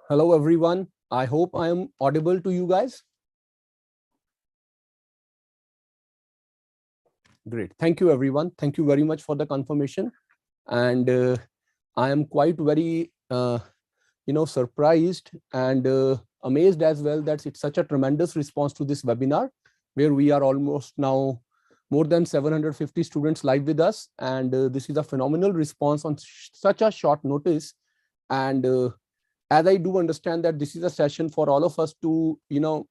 Hello, everyone. I hope I am audible to you guys. Great. Thank you, everyone. Thank you very much for the confirmation. And I am quite very, surprised and amazed as well that it's such a tremendous response to this webinar, where we are almost now more than 750 students live with us. And this is a phenomenal response on such a short notice. And as I do understand that this is a session for all of us to know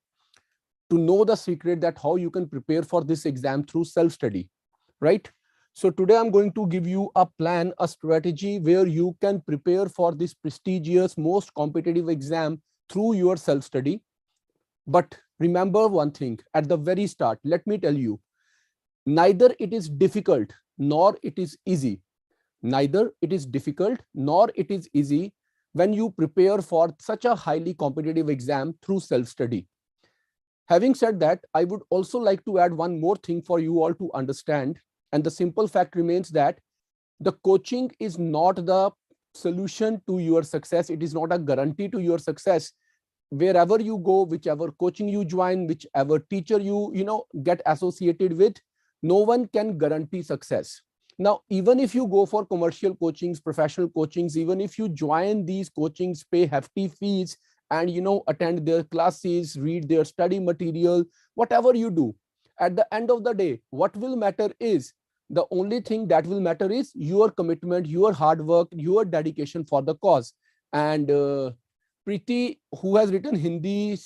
the secret that how you can prepare for this exam through self-study, right? So today I'm going to give you a plan, a strategy where you can prepare for this prestigious, most competitive exam through your self-study. But remember one thing at the very start, let me tell you, neither it is difficult nor it is easy. Neither it is difficult nor it is easy when you prepare for such a highly competitive exam through self-study. Having said that, I would also like to add one more thing for you all to understand. And the simple fact remains that the coaching is not the solution to your success. It is not a guarantee to your success. Wherever you go, whichever coaching you join, whichever teacher you get associated with, no one can guarantee success. Now, even if you go for commercial coachings, professional coachings, even if you join these coachings, pay hefty fees, and attend their classes, read their study material, whatever you do, at the end of the day, what will matter is, the only thing that will matter is your commitment, your hard work, your dedication for the cause. And Preeti, who has written Hindi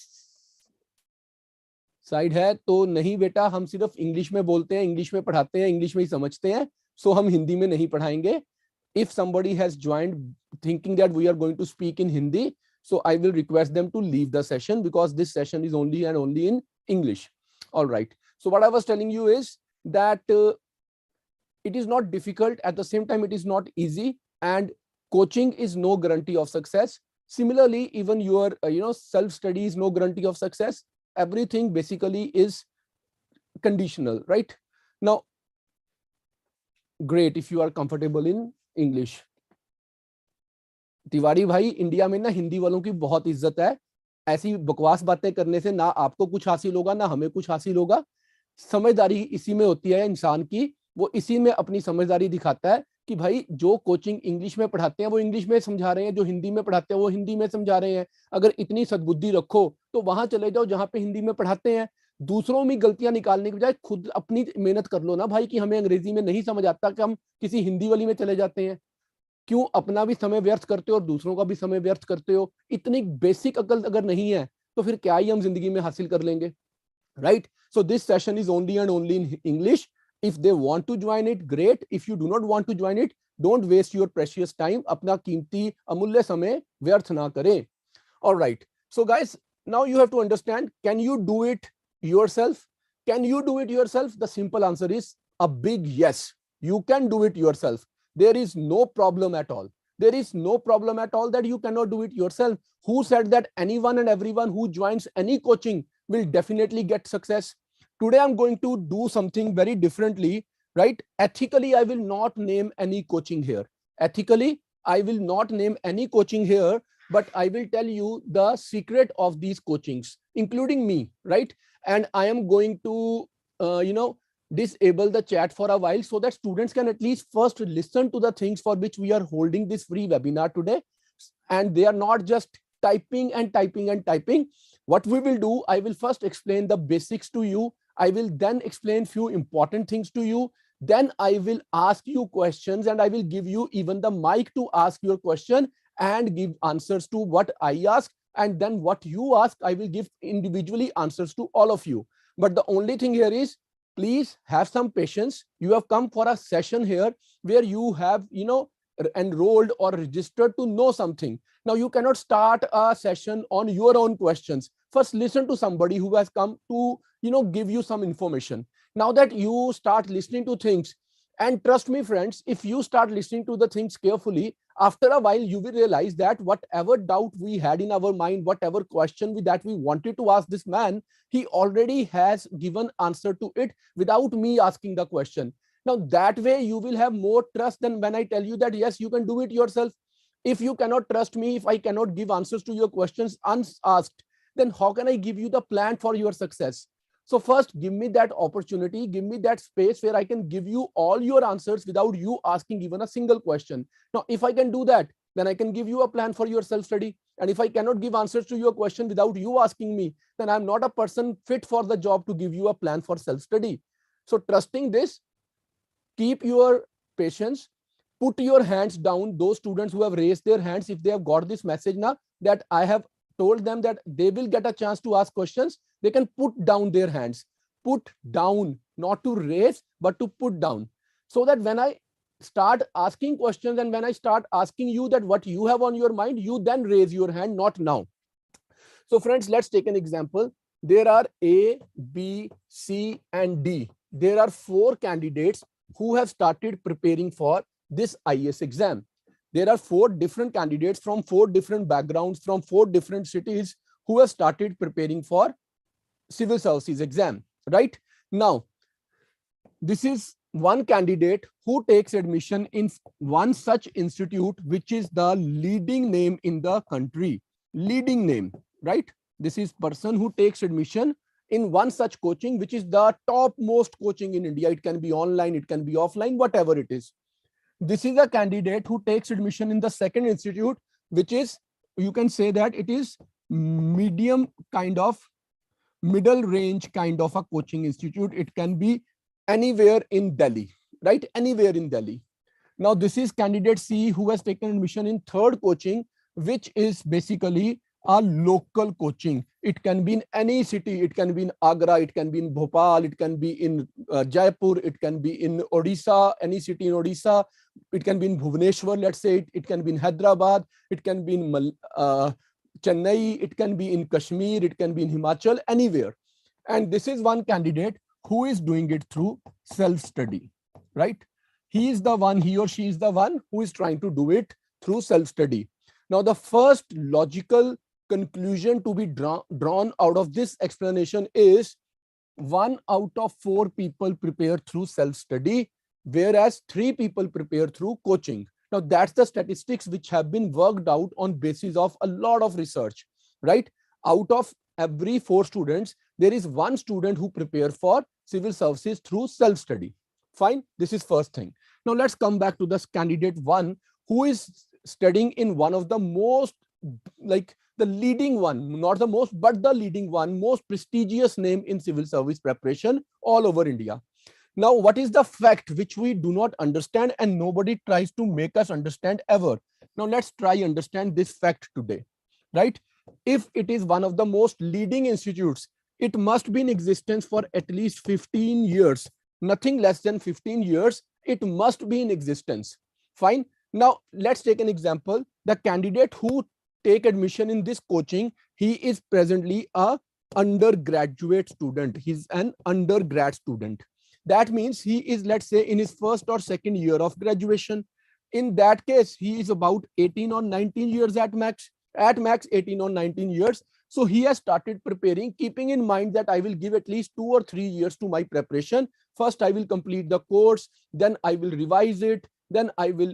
side है, तो नहीं बेटा, हम सिर्फ English में बोलते हैं, English में पढ़ाते हैं, इंग्लिश में ही समझते हैं, सो हम हिंदी में नहीं पढ़ाएंगे. If somebody has joined thinking that we are going to speak in Hindi, so I will request them to leave the session, because this session is only and only in English. All right. So what I was telling you is that it is not difficult. At the same time, it is not easy, and coaching is no guarantee of success. Similarly, even your self-study is no guarantee of success. Everything basically is conditional, right? Now, great if you are comfortable in English. Tiwari भाई, India में ना हिंदी वालों की बहुत इज्जत है. ऐसी बकवास बातें करने से ना आपको कुछ हासिल होगा, ना हमें कुछ हासिल होगा. समझदारी इसी में होती है इंसान की. वो इसी में अपनी समझदारी दिखाता है कि भाई जो कोचिंग इंग्लिश में पढ़ाते हैं वो इंग्लिश में समझा रहे हैं, जो हिंदी में पढ़ाते हैं वो हिंदी में समझा रहे हैं. अगर इतनी सद्बुद्धि रखो तो वहां चले जाओ जहां पे हिंदी में पढ़ाते हैं. दूसरों में गलतियां निकालने के बजाय खुद अपनी मेहनत कर लो ना भाई, कि हमें अंग्रेजी में नहीं समझ आता कि हम किसी हिंदी वाली में चले जाते हैं. क्यों अपना भी समय व्यर्थ करते हो और दूसरों का भी समय व्यर्थ करते हो? इतनी बेसिक अकल अगर नहीं है तो फिर क्या ही हम जिंदगी में हासिल कर लेंगे, right? So this session is only and only in English. If they want to join it, great. If you do not want to join it, don't waste your precious time. अपना कीमती अमूल्य समय व्यर्थ ना करें. All right. So guys, now you have to understand, can you do it yourself? Can you do it yourself? The simple answer is a big yes. You can do it yourself. There is no problem at all. There is no problem at all that you cannot do it yourself. Who said that anyone and everyone who joins any coaching will definitely get success? Today I'm going to do something very differently, right? Ethically, I will not name any coaching here. Ethically, I will not name any coaching here, but I will tell you the secret of these coachings, including me, right? And I am going to, disable the chat for a while so that students can at least first listen to the things for which we are holding this free webinar today. And they are not just typing and typing and typing. What we will do, I will first explain the basics to you. I will then explain few important things to you. Then I will ask you questions and I will give you even the mic to ask your question and give answers to what I ask. And then what you ask, I will give individually answers to all of you. But the only thing here is, please have some patience. You have come for a session here where you have, enrolled or registered to know something. Now you cannot start a session on your own questions. First, listen to somebody who has come to, give you some information. Now that you start listening to things, and trust me, friends, if you start listening to the things carefully, after a while, you will realize that whatever doubt we had in our mind, whatever question that we wanted to ask this man, he already has given answer to it without me asking the question. Now, that way, you will have more trust than when I tell you that, yes, you can do it yourself. If you cannot trust me, if I cannot give answers to your questions unasked, then how can I give you the plan for your success? So first, give me that opportunity, give me that space where I can give you all your answers without you asking even a single question. Now, if I can do that, then I can give you a plan for your self-study. And if I cannot give answers to your question without you asking me, then I'm not a person fit for the job to give you a plan for self-study. So trusting this, keep your patience, put your hands down. Those students who have raised their hands, if they have got this message now that I have told them that they will get a chance to ask questions, they can put down their hands. Put down, not to raise, but to put down. So that when I start asking questions and when I start asking you that what you have on your mind, you then raise your hand, not now. So friends, let's take an example. There are A, B, C, and D. There are 4 candidates who have started preparing for this IAS exam. There are 4 different candidates from 4 different backgrounds, from 4 different cities who have started preparing for civil services exam, right? Now, this is one candidate who takes admission in one such institute, which is the leading name in the country. Leading name, right? This is person who takes admission in one such coaching, which is the topmost coaching in India. It can be online, it can be offline, whatever it is. This is a candidate who takes admission in the second institute, which is, you can say that it is medium kind of, middle range kind of a coaching institute. It can be anywhere in Delhi, right? Anywhere in Delhi. Now, this is candidate C who has taken admission in third coaching, which is basically a local coaching. It can be in any city. It can be in Agra, it can be in Bhopal, it can be in Jaipur, it can be in Odisha, any city in Odisha, it can be in Bhubaneswar, let's say, it can be in Hyderabad, it can be in Chennai, it can be in Kashmir, it can be in Himachal, anywhere. And this is one candidate who is doing it through self-study, right? He is the one, he or she is the one who is trying to do it through self-study. Now, the first logical conclusion to be drawn out of this explanation is 1 out of 4 people prepare through self-study, whereas 3 people prepare through coaching. Now, that's the statistics which have been worked out on basis of a lot of research, right? Out of every 4 students, there is 1 student who prepare for civil services through self-study. Fine, this is first thing. Now, let's come back to this candidate 1 who is studying in one of the most, like the leading one, not the most, but the leading one, most prestigious name in civil service preparation all over India. Now, what is the fact which we do not understand and nobody tries to make us understand ever? Now, let's try understand this fact today, right? If it is one of the most leading institutes, it must be in existence for at least 15 years, nothing less than 15 years. It must be in existence. Fine. Now, let's take an example. The candidate who take admission in this coaching, he is presently a undergraduate student. He's an undergrad student. That means he is, let's say, in his first or second year of graduation. In that case, he is about 18 or 19 years at max 18 or 19 years. So he has started preparing, keeping in mind that I will give at least 2 or 3 years to my preparation. First, I will complete the course, then I will revise it, then I will,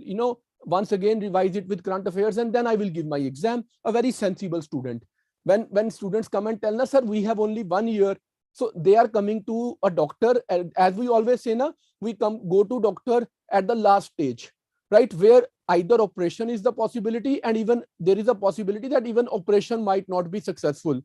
once again revise it with current affairs, and then I will give my exam. A very sensible student. When students come and tell us, sir, we have only 1 year, so they are coming to a doctor, as we always say, we go to doctor at the last stage, right, where either operation is the possibility, and even there is a possibility that even operation might not be successful.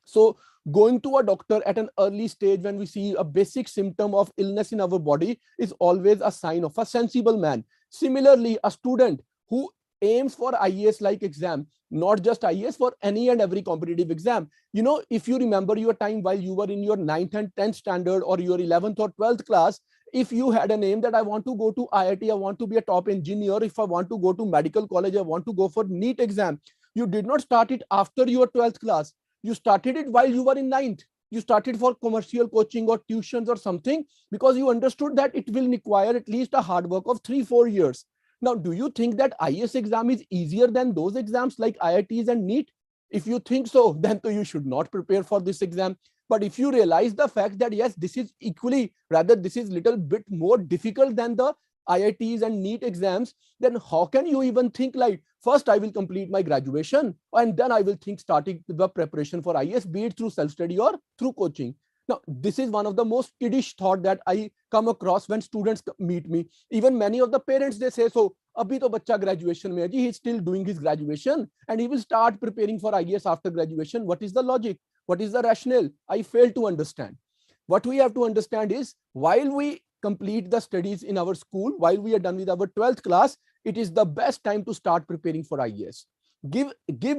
So going to a doctor at an early stage when we see a basic symptom of illness in our body is always a sign of a sensible man. Similarly, a student who aims for IAS like exam, not just IAS, for any and every competitive exam. If you remember your time while you were in your 9th and 10th standard or your 11th or 12th class, if you had an aim that I want to go to IIT, I want to be a top engineer, if I want to go to medical college, I want to go for NEET exam, you did not start it after your 12th class. You started it while you were in 9th. You started for commercial coaching or tuitions or something because you understood that it will require at least a hard work of 3-4 years. Now, do you think that IAS exam is easier than those exams like IITs and NEET? If you think so, then you should not prepare for this exam. But if you realize the fact that yes, this is equally, rather this is little bit more difficult than the IITs and NEET exams, then how can you even think like, first I will complete my graduation and then I will think starting the preparation for IAS, be it through self-study or through coaching. Now, this is one of the most kiddish thought that I come across when students meet me. Even many of the parents, they say, so, abhi to bacha graduation mein hai ji, he's still doing his graduation and he will start preparing for IAS after graduation. What is the logic? What is the rationale? I fail to understand. What we have to understand is, while we complete the studies in our school, while we are done with our 12th class, it is the best time to start preparing for IAS. Give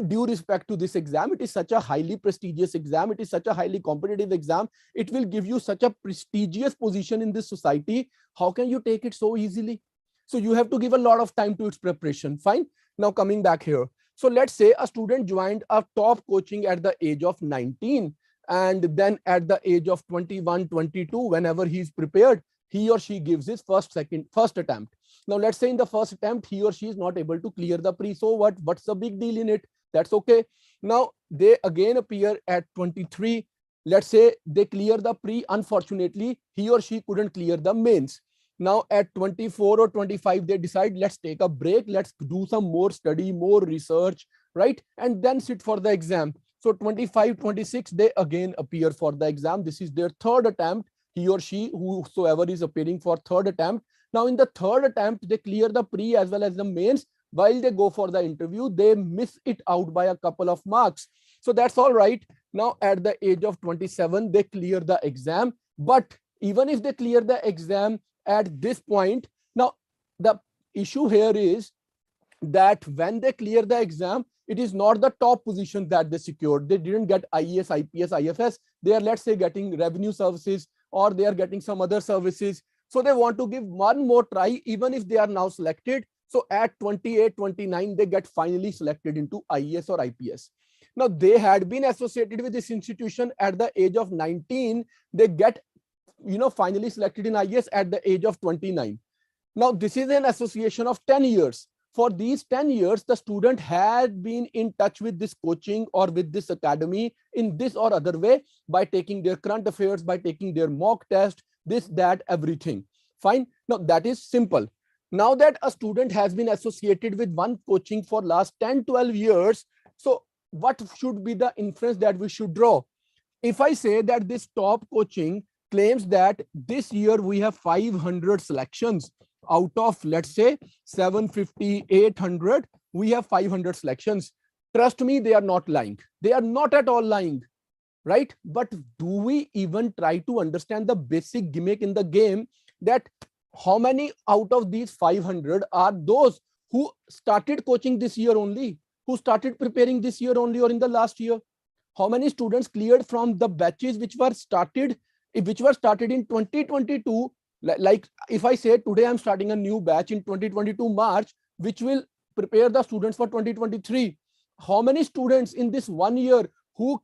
due respect to this exam. It is such a highly prestigious exam. It is such a highly competitive exam. It will give you such a prestigious position in this society. How can you take it so easily? So you have to give a lot of time to its preparation. Fine. Now coming back here. So let's say a student joined a top coaching at the age of 19, and then at the age of 21, 22, whenever he's prepared, he or she gives his first attempt. Now, let's say in the first attempt, he or she is not able to clear the pre. So what's the big deal in it? That's okay. Now, they again appear at 23. Let's say they clear the pre. Unfortunately, he or she couldn't clear the mains. Now, at 24 or 25, they decide, let's take a break. Let's do some more study, more research, right? And then sit for the exam. So 25, 26, they again appear for the exam. This is their third attempt. He or she, whosoever is appearing for third attempt. Now, in the third attempt, they clear the pre as well as the mains. While they go for the interview, they miss it out by a couple of marks. So that's all right. Now, at the age of 27, they clear the exam. But even if they clear the exam at this point, now the issue here is that when they clear the exam, it is not the top position that they secured. They didn't get IAS, IPS, IFS. They are, let's say, getting revenue services, or they are getting some other services. So they want to give one more try, even if they are now selected. So at 28, 29, they get finally selected into IAS or IPS. Now, they had been associated with this institution at the age of 19. They get, finally selected in IAS at the age of 29. Now, this is an association of 10 years. For these 10 years, the student had been in touch with this coaching or with this academy in this or other way, by taking their current affairs, by taking their mock test, this, that, everything. Fine. Now, that is simple. Now that a student has been associated with one coaching for last 10, 12 years, so what should be the inference that we should draw? If I say that this top coaching claims that this year we have 500 selections, out of, let's say, 750, 800, we have 500 selections. Trust me, they are not lying. They are not at all lying, right? But do we even try to understand the basic gimmick in the game, that how many out of these 500 are those who started coaching this year only, who started preparing this year only or in the last year? How many students cleared from the batches which were started in 2022? Like if I say today I'm starting a new batch in 2022 March, which will prepare the students for 2023. How many students in this 1 year who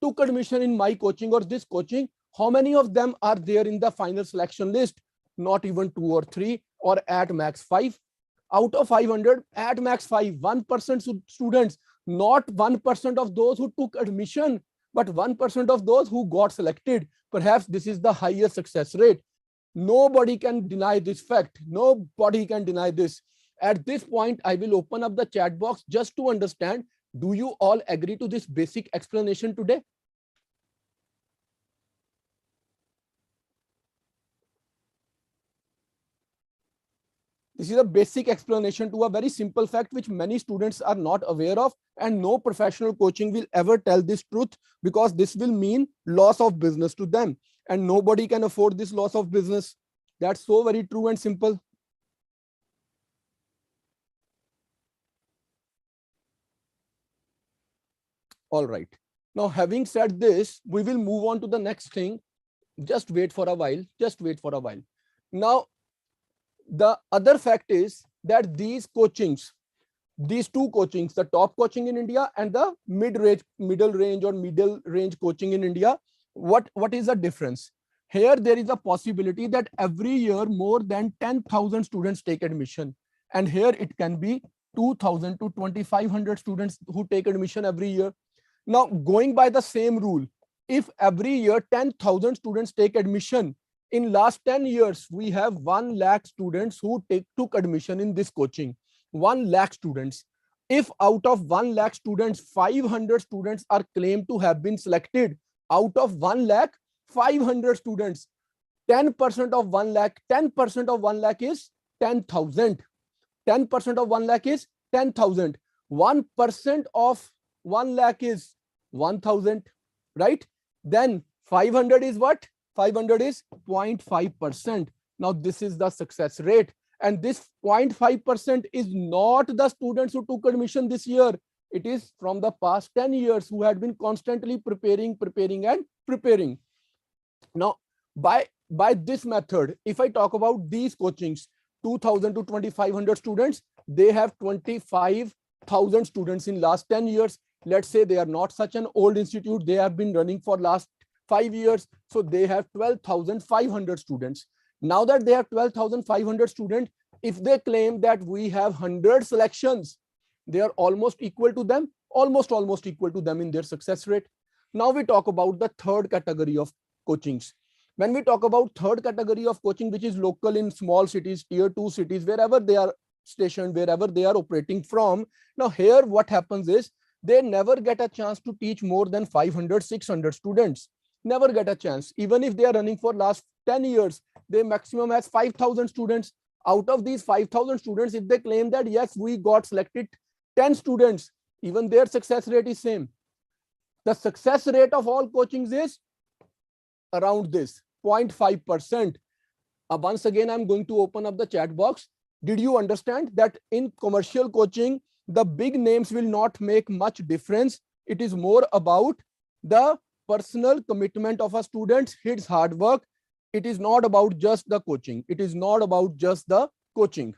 took admission in my coaching or this coaching, how many of them are there in the final selection list? Not even 2 or 3, or at max 5. Out of 500, at max 5, 1% students, not 1% of those who took admission, but 1% of those who got selected. Perhaps this is the highest success rate. Nobody can deny this fact. Nobody can deny this. At this point, I will open up the chat box just to understand, do you all agree to this basic explanation today? This is a basic explanation to a very simple fact which many students are not aware of, and no professional coaching will ever tell this truth, because this will mean loss of business to them, and nobody can afford this loss of business. That's so very true and simple. All right. Now, having said this, we will move on to the next thing. Just wait for a while. Just wait for a while. Now, the other fact is that these coachings, these two coachings, the top coaching in India and the middle range coaching in India, what is the difference? Here, there is a possibility that every year more than 10,000 students take admission. And here it can be 2,000 to 2,500 students who take admission every year. Now, going by the same rule, if every year 10,000 students take admission, In last 10 years, we have 1 lakh students who took admission in this coaching. 1 lakh students. If out of 1 lakh students, 500 students are claimed to have been selected, out of 1 lakh, 500 students, 10% of 1 lakh, 10% of 1 lakh is 10,000. 10% of 1 lakh is 10,000. 1% of 1 lakh is 1,000, right? Then 500 is what? 500 is 0.5%. Now this is the success rate. And this 0.5% is not the students who took admission this year. It is from the past 10 years who had been constantly preparing. Now, by this method, if I talk about these coachings, 2,000 to 2,500 students, they have 25,000 students in last 10 years. Let's say they are not such an old institute. They have been running for last 5 years. So they have 12,500 students. Now that they have 12,500 students, if they claim that we have 100 selections, they are almost equal to them, almost equal to them in their success rate. Now we talk about the third category of coachings. When we talk about third category of coaching, which is local in small cities, tier 2 cities, wherever they are stationed, wherever they are operating from. Now here what happens is they never get a chance to teach more than 500, 600 students. Never get a chance. Even if they are running for last 10 years, they maximum has 5,000 students. Out of these 5,000 students, if they claim that, yes, we got selected 10 students, even their success rate is same. The success rate of all coachings is around this 0.5%. Once again, I'm going to open up the chat box. Did you understand that in commercial coaching, the big names will not make much difference? It is more about the personal commitment of a student, his hard work. It is not about just the coaching. It is not about just the coaching.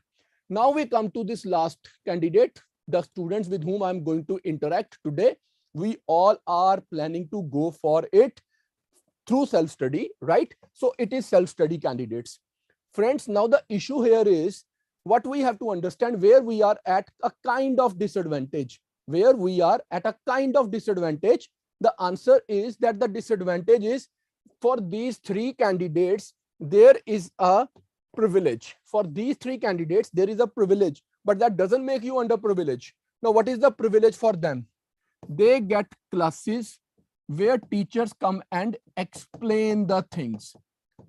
Now we come to this last candidate, the students with whom I'm going to interact today. We all are planning to go for it through self-study, right? So it is self-study candidates. Friends, now the issue here is what we have to understand, where we are at a kind of disadvantage. Where we are at a kind of disadvantage. The answer is that the disadvantage is for these three candidates, there is a privilege. For these three candidates, there is a privilege, but that doesn't make you underprivileged. Now, what is the privilege for them? They get classes where teachers come and explain the things,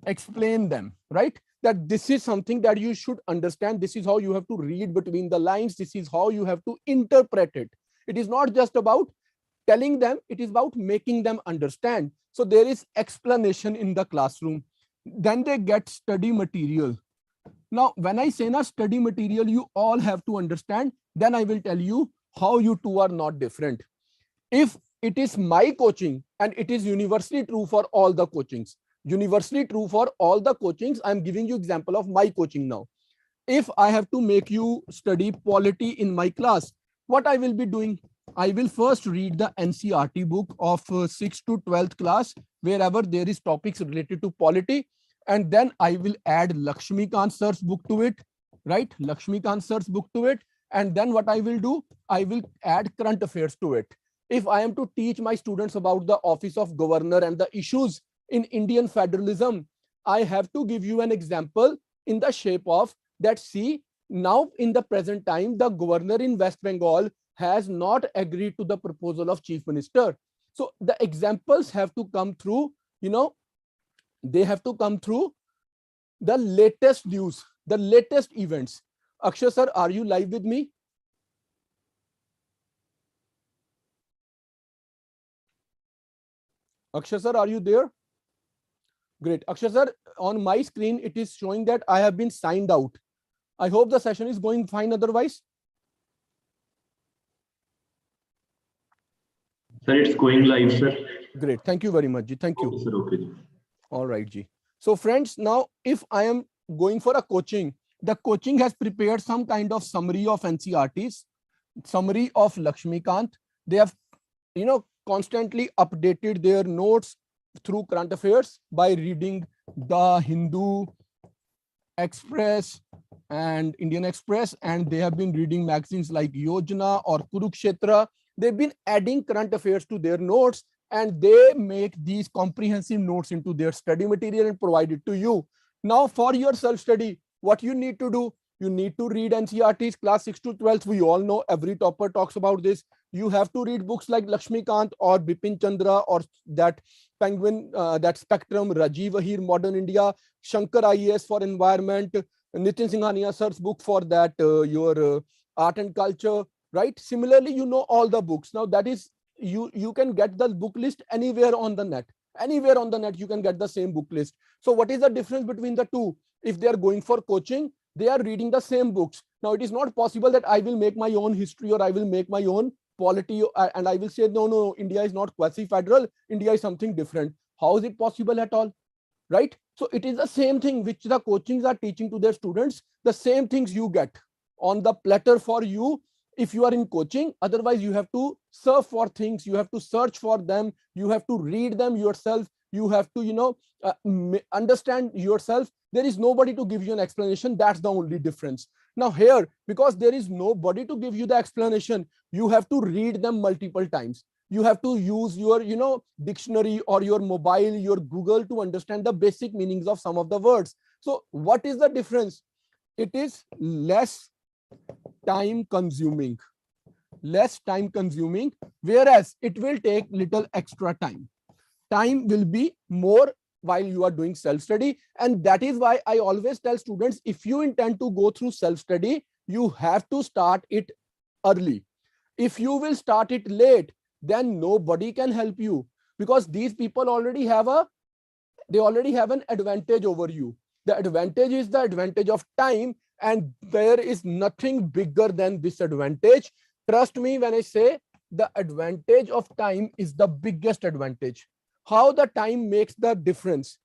explain them, right? That this is something that you should understand. This is how you have to read between the lines. This is how you have to interpret it. It is not just about telling them, it is about making them understand. So there is explanation in the classroom. Then they get study material. Now, when I say na study material, you all have to understand. Then I will tell you how you two are not different. If it is my coaching, and it is universally true for all the coachings, universally true for all the coachings, I'm giving you example of my coaching now. If I have to make you study polity in my class, what I will be doing? I will first read the NCERT book of 6th to 12th class, wherever there is topics related to polity. And then I will add Lakshmikant sir's book to it, right? Lakshmikant sir's book to it. And then what I will do? I will add current affairs to it. If I am to teach my students about the office of governor and the issues in Indian federalism, I have to give you an example in the shape of that. See, now in the present time, the governor in West Bengal has not agreed to the proposal of chief minister. So the examples have to come through, they have to come through the latest news, the latest events. Akshay sir, are you live with me? Akshay sir, are you there? Great. Akshay sir, on my screen, it is showing that I have been signed out. I hope the session is going fine otherwise. Sir, it's going live, sir. Great. Thank you very much, Ji. Thank you. Okay, sir. Okay. All right, Ji. So friends, now if I am going for a coaching, the coaching has prepared some kind of summary of NCERTs, summary of Lakshmikant. They have, constantly updated their notes through current affairs by reading the Hindu Express and Indian Express, and they have been reading magazines like Yojana or Kurukshetra. They've been adding current affairs to their notes, and they make these comprehensive notes into their study material and provide it to you. Now for your self-study, what you need to do, you need to read NCERTs, class 6 to 12th. We all know, every topper talks about this. You have to read books like Lakshmikant or Bipin Chandra or that Penguin, that Spectrum, Rajiv Ahir, Modern India, Shankar IAS for environment, Nitin Singhania sir's book for that, your art and culture, right? Similarly, you know all the books. Now that is, you can get the book list anywhere on the net. Anywhere on the net, you can get the same book list. So what is the difference between the two? If they are going for coaching, they are reading the same books. Now, it is not possible that I will make my own history or I will make my own polity and I will say, no, India is not quasi-federal. India is something different. How is it possible at all? Right? So it is the same thing which the coachings are teaching to their students. The same things you get on the platter for you if you are in coaching. Otherwise, you have to search for things. You have to search for them. You have to read them yourself. You have to, understand yourself. There is nobody to give you an explanation. That's the only difference. Now here, because there is nobody to give you the explanation, you have to read them multiple times. You have to use your, dictionary or your mobile, your Google to understand the basic meanings of some of the words. So what is the difference? It is less time consuming, whereas it will take little extra time. Time will be more while you are doing self-study. And that is why I always tell students, if you intend to go through self-study, you have to start it early. If you will start it late, then nobody can help you, because these people already have an advantage over you. The advantage is the advantage of time, and there is nothing bigger than this advantage. Trust me when I say the advantage of time is the biggest advantage. How the time makes the difference,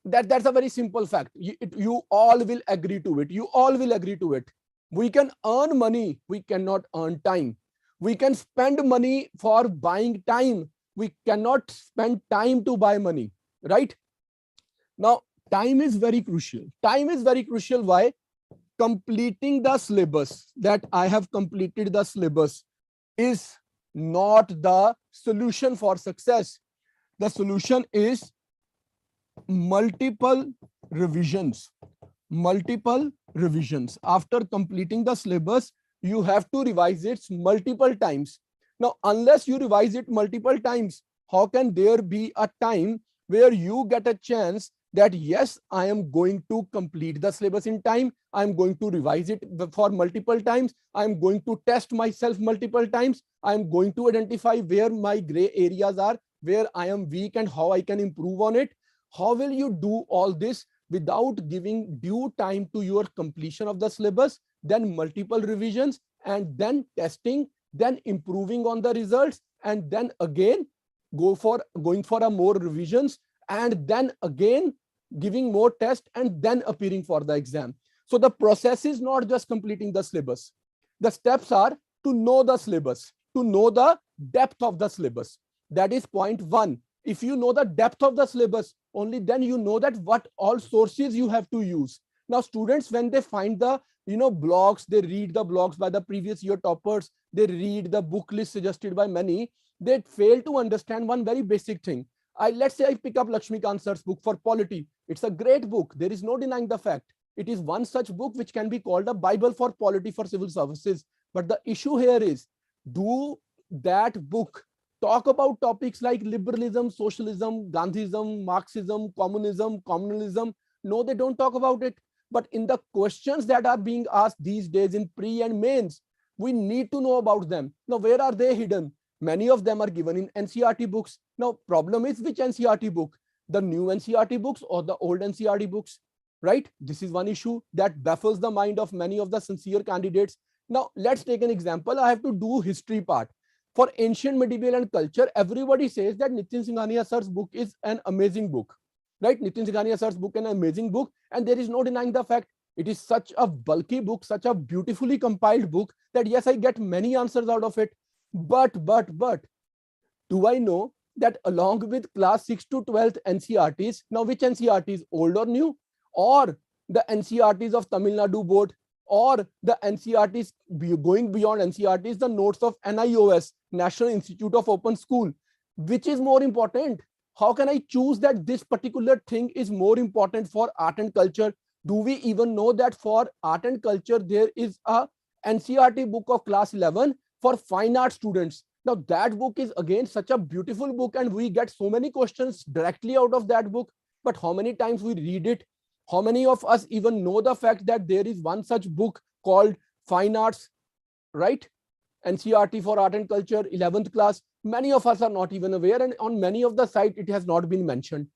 that's a very simple fact. You all will agree to it. You all will agree to it. We can earn money, we cannot earn time. We can spend money for buying time. We cannot spend time to buy money, right? Now, time is very crucial. Time is very crucial. Why? Completing the syllabus, that I have completed the syllabus, is not the solution for success. The solution is multiple revisions. Multiple revisions. After completing the syllabus, you have to revise it multiple times. Now, unless you revise it multiple times, how can there be a time where you get a chance that, yes, I am going to complete the syllabus in time. I'm going to revise it for multiple times. I'm going to test myself multiple times. I'm going to identify where my gray areas are, where I am weak and how I can improve on it. How will you do all this without giving due time to your completion of the syllabus, then multiple revisions, and then testing, then improving on the results, and then again going for a more revisions, and then again giving more tests, and then appearing for the exam. So the process is not just completing the syllabus. The steps are to know the syllabus, to know the depth of the syllabus. That is point one. If you know the depth of the syllabus, only then you know that what all sources you have to use. Now, students, when they find the blogs, they read the blogs by the previous year toppers, they read the book list suggested by many, they fail to understand one very basic thing. Let's say I pick up Lakshmikant sir's book for polity. It's a great book. There is no denying the fact. It is one such book which can be called a Bible for polity for civil services. But the issue here is, do that book talk about topics like liberalism, socialism, Gandhism, Marxism, communism, communalism? No, they don't talk about it. But in the questions that are being asked these days in pre and mains, we need to know about them. Now, where are they hidden? Many of them are given in NCERT books. Now, problem is which NCERT book? The new NCERT books or the old NCERT books, right? This is one issue that baffles the mind of many of the sincere candidates. Now, let's take an example. I have to do history part. For ancient, medieval and culture, everybody says that Nitin Singhania sir's book is an amazing book, right? Nitin Singhania sir's book, an amazing book. And there is no denying the fact. It is such a bulky book, such a beautifully compiled book that yes, I get many answers out of it. But, do I know that along with class 6 to 12th NCERTs, now which NCERTs, old or new, or the NCERTs of Tamil Nadu board, or the NCERTs going beyond NCERTs, the notes of NIOS, National Institute of Open School, which is more important? How can I choose that this particular thing is more important for art and culture? Do we even know that for art and culture there is a NCERT book of class 11 for fine art students? Now that book is again such a beautiful book, and we get so many questions directly out of that book. But how many times we read it? How many of us even know the fact that there is one such book called fine arts, right? NCERT for art and culture, 11th class. Many of us are not even aware, and on many of the site it has not been mentioned.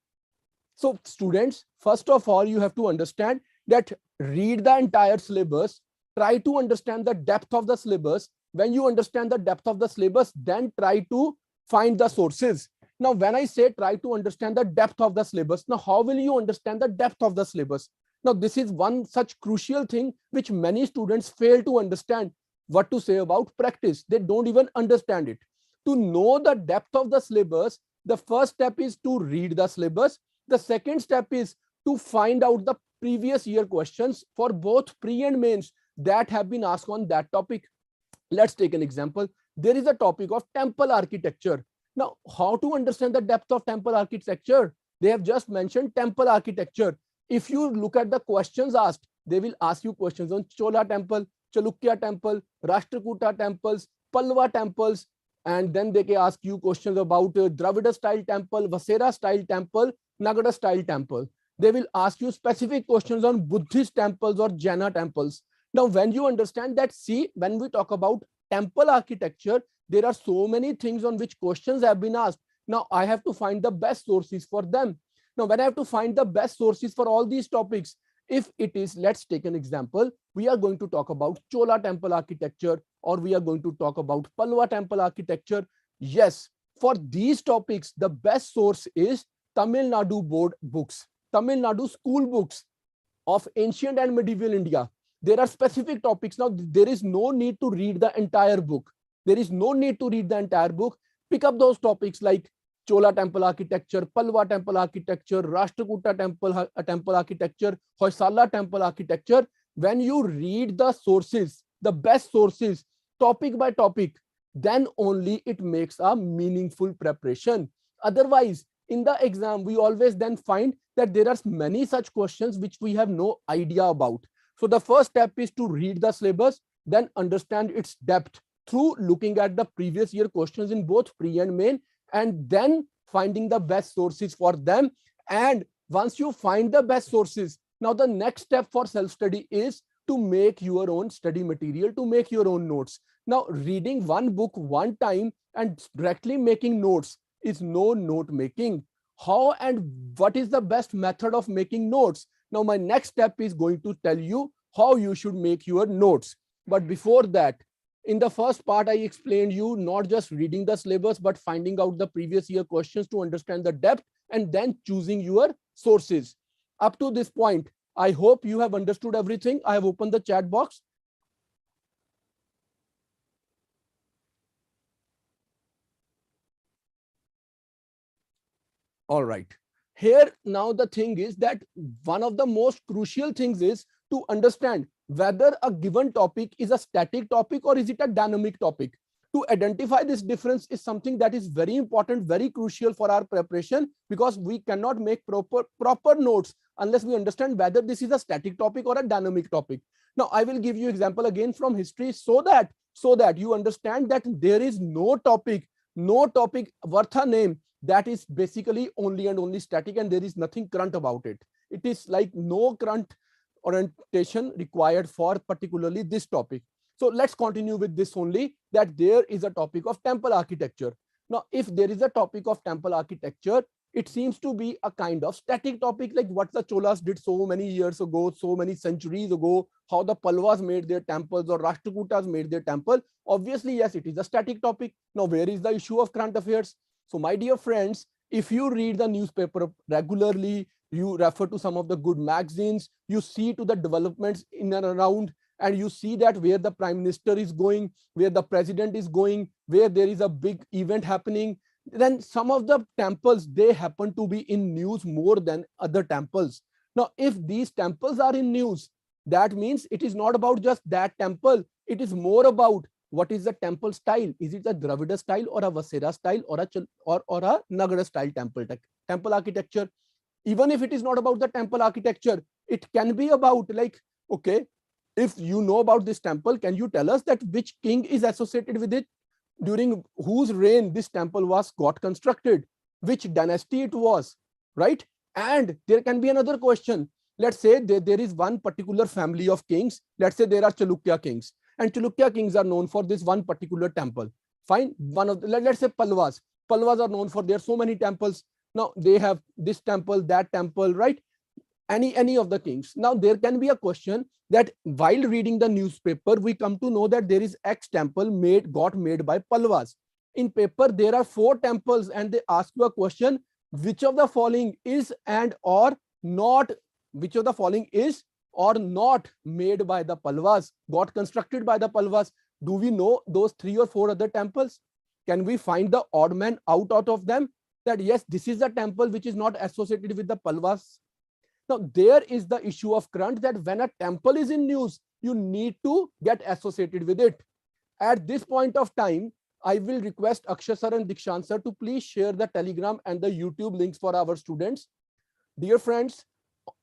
So students, first of all, you have to understand that read the entire syllabus, try to understand the depth of the syllabus. When you understand the depth of the syllabus, then try to find the sources. Now, when I say try to understand the depth of the syllabus, now how will you understand the depth of the syllabus? Now, this is one such crucial thing which many students fail to understand. What to say about practice? They don't even understand it. To know the depth of the syllabus, the first step is to read the syllabus. The second step is to find out the previous year questions for both pre and mains that have been asked on that topic. Let's take an example. There is a topic of temple architecture. Now, how to understand the depth of temple architecture? They have just mentioned temple architecture. If you look at the questions asked, they will ask you questions on Chola temple, Chalukya temple, Rashtrakuta temples, Pallava temples, and then they can ask you questions about Dravida style temple, Vasera style temple, Nagada style temple. They will ask you specific questions on Buddhist temples or Jaina temples. Now, when you understand that, see, when we talk about temple architecture, there are so many things on which questions have been asked. Now, I have to find the best sources for them. Now, when I have to find the best sources for all these topics, if it is, let's take an example, we are going to talk about Chola temple architecture, or we are going to talk about Pallava temple architecture. Yes, for these topics, the best source is Tamil Nadu board books, Tamil Nadu school books of ancient and medieval India. There are specific topics. Now, there is no need to read the entire book. There is no need to read the entire book. Pick up those topics like Chola temple architecture, Pallava temple architecture, Rashtrakuta temple architecture, Hoysala temple architecture. When you read the sources, the best sources, topic by topic, then only it makes a meaningful preparation. Otherwise, in the exam, we always then find that there are many such questions which we have no idea about. So the first step is to read the syllabus, then understand its depth through looking at the previous year questions in both pre and main, and then finding the best sources for them. And once you find the best sources, now the next step for self-study is to make your own study material, to make your own notes. Now, reading one book one time and directly making notes is no note making. How and what is the best method of making notes? Now, my next step is going to tell you how you should make your notes. But before that, in the first part, I explained you not just reading the syllabus, but finding out the previous year questions to understand the depth and then choosing your sources. Up to this point, I hope you have understood everything. I have opened the chat box. All right. Here now the thing is that one of the most crucial things is to understand whether a given topic is a static topic or is it a dynamic topic. To identify this difference is something that is very important, very crucial for our preparation, because we cannot make proper notes unless we understand whether this is a static topic or a dynamic topic. Now, I will give you example again from history so that you understand that there is no topic worth a name that is basically only and only static, and there is nothing current about it. It is like no current orientation required for particularly this topic. So let's continue with this only, that there is a topic of temple architecture. Now, if there is a topic of temple architecture, it seems to be a kind of static topic, like what the Cholas did so many years ago, so many centuries ago, how the Palwas made their temples or Rashtrakutas made their temple. Obviously, yes, it is a static topic. Now, where is the issue of current affairs? So my dear friends, if you read the newspaper regularly, you refer to some of the good magazines, you see to the developments in and around, and you see that where the prime minister is going, where the president is going, where there is a big event happening, then some of the temples, they happen to be in news more than other temples. Now, if these temples are in news, that means it is not about just that temple. It is more about what is the temple style? Is it a Dravida style or a Vasera style or a Nagara style temple architecture? Even if it is not about the temple architecture, it can be about like, okay, if you know about this temple, can you tell us that which king is associated with it, during whose reign this temple was got constructed, which dynasty it was, right? And there can be another question. Let's say there is one particular family of kings. Let's say there are Chalukya kings, and Chalukya kings are known for this one particular temple. Fine. One of the, let's say Palwas. Palwas are known for their so many temples. Now they have this temple, that temple, right? Any of the kings. Now there can be a question that while reading the newspaper, we come to know that there is X temple got made by Palwas. In paper, there are 4 temples, and they ask you a question: which of the following is and or not, which of the following is or not made by the Palwas, got constructed by the Palwas? Do we know those 3 or 4 other temples? Can we find the odd man out of them, that yes, this is the temple which is not associated with the Palwas? Now, there is the issue of current, that when a temple is in news, you need to get associated with it. At this point of time, I will request Akshay sir and Dikshant sir to please share the Telegram and the YouTube links for our students. Dear friends,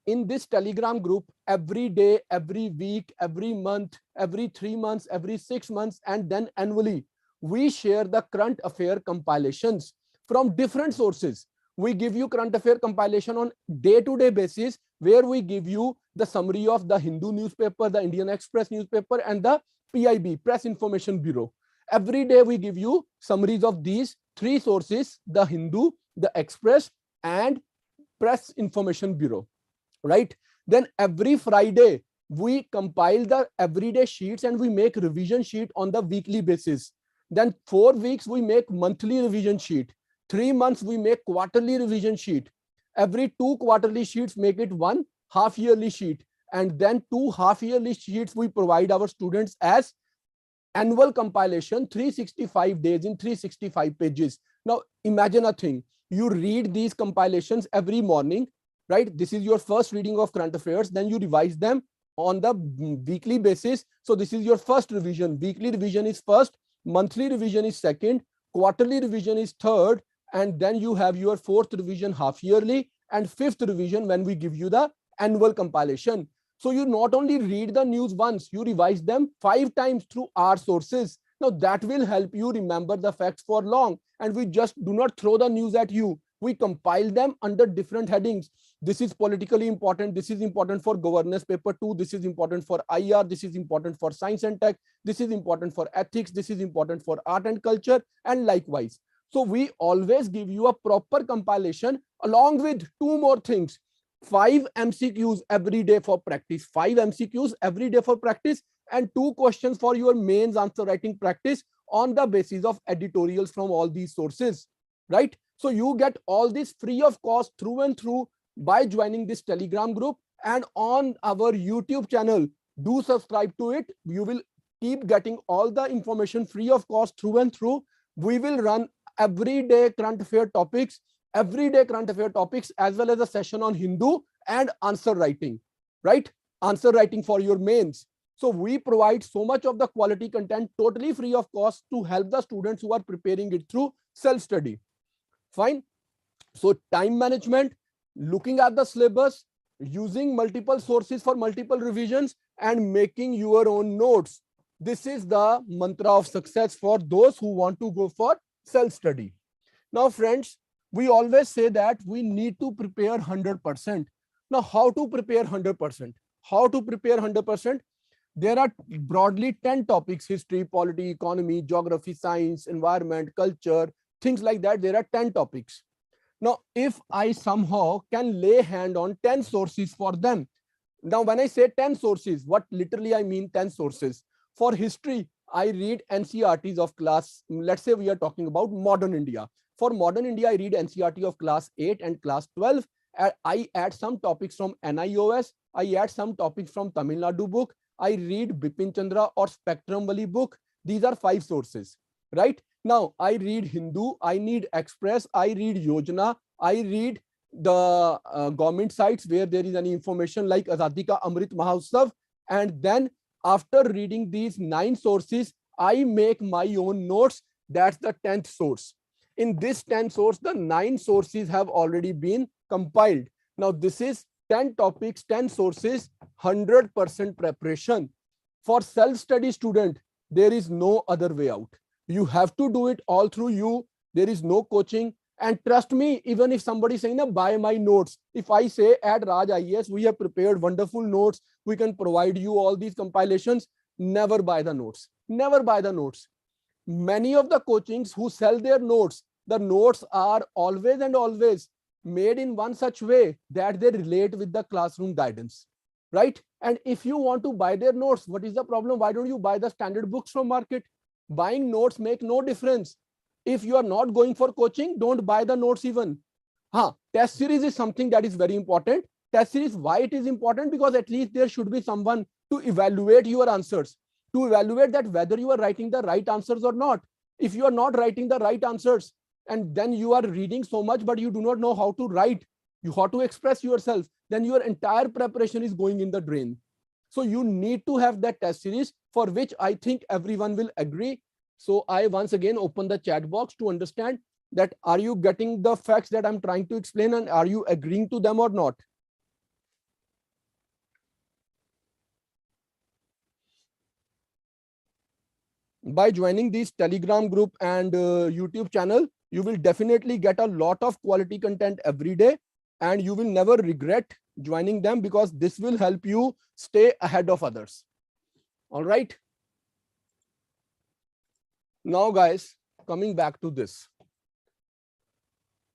in this Telegram group, every day, every week, every month, every 3 months, every 6 months, and then annually, we share the current affair compilations from different sources. We give you current affair compilation on day-to-day basis, where we give you the summary of the Hindu newspaper, the Indian Express newspaper, and the PIB, Press Information Bureau. Every day we give you summaries of these 3 sources: the Hindu, the Express, and Press Information Bureau, right? Then every Friday, we compile the everyday sheets and we make revision sheet on the weekly basis. Then 4 weeks, we make monthly revision sheet. 3 months, we make quarterly revision sheet. Every 2 quarterly sheets make it 1 half yearly sheet. And then 2 half yearly sheets we provide our students as annual compilation, 365 days in 365 pages. Now, imagine a thing. You read these compilations every morning, right? This is your first reading of current affairs. Then you revise them on the weekly basis. So this is your first revision. Weekly revision is first, monthly revision is second, quarterly revision is third, and then you have your 4th revision half yearly, and 5th revision when we give you the annual compilation. So you not only read the news once, you revise them 5 times through our sources. Now that will help you remember the facts for long. And we just do not throw the news at you. We compile them under different headings. This is politically important. This is important for governance paper 2. This is important for IR. This is important for science and tech. This is important for ethics. This is important for art and culture, and likewise. So we always give you a proper compilation along with 2 more things: 5 MCQs every day for practice, 5 MCQs every day for practice, and 2 questions for your mains answer writing practice on the basis of editorials from all these sources, right? So you get all this free of cost through and through by joining this Telegram group, and on our YouTube channel. Do subscribe to it. You will keep getting all the information free of cost through and through. We will run everyday current affair topics, as well as a session on Hindu and answer writing, right? Answer writing for your mains. So we provide so much of the quality content totally free of cost to help the students who are preparing it through self-study. Fine. So time management, looking at the syllabus, using multiple sources for multiple revisions, and making your own notes. This is the mantra of success for those who want to go for self-study. Now, friends, we always say that we need to prepare 100%. Now, how to prepare 100%? How to prepare 100%? There are broadly 10 topics: history, polity, economy, geography, science, environment, culture, things like that. There are 10 topics. Now, if I somehow can lay hand on 10 sources for them. Now, when I say 10 sources, what literally I mean 10 sources. For history, I read NCERTs of class, let's say we are talking about modern India. For modern India, I read NCERT of class 8 and class 12. I add some topics from NIOS. I add some topics from Tamil Nadu book. I read Bipin Chandra or Spectrum Wali book. These are 5 sources, right? Now, I read Hindu, I need Express, I read Yojana, I read the government sites where there is any information like Azadi Ka Amrit Mahotsav. And then after reading these 9 sources, I make my own notes. That's the 10th source. In this 10th source, the 9 sources have already been compiled. Now this is 10 topics, 10 sources, 100% preparation. For self-study student, there is no other way out. You have to do it all through you. There is no coaching. And trust me, even if somebody is saying, buy my notes. If I say at Raj IAS, we have prepared wonderful notes, we can provide you all these compilations, never buy the notes. Never buy the notes. Many of the coachings who sell their notes, the notes are always and always made in one such way that they relate with the classroom guidance, right? And if you want to buy their notes, what is the problem? Why don't you buy the standard books from market? Buying notes make no difference. If you are not going for coaching, don't buy the notes even. Test series is something that is very important. Test series, why it is important? Because at least there should be someone to evaluate your answers, to evaluate that whether you are writing the right answers or not. If you are not writing the right answers, and then you are reading so much, but you do not know how to write, you how to express yourself, then your entire preparation is going in the drain. So you need to have that test series, for which I think everyone will agree. So I once again open the chat box to understand that are you getting the facts that I'm trying to explain, and are you agreeing to them or not? By joining this Telegram group and YouTube channel, you will definitely get a lot of quality content every day, and you will never regret joining them, because this will help you stay ahead of others. All right. Now, guys, coming back to this.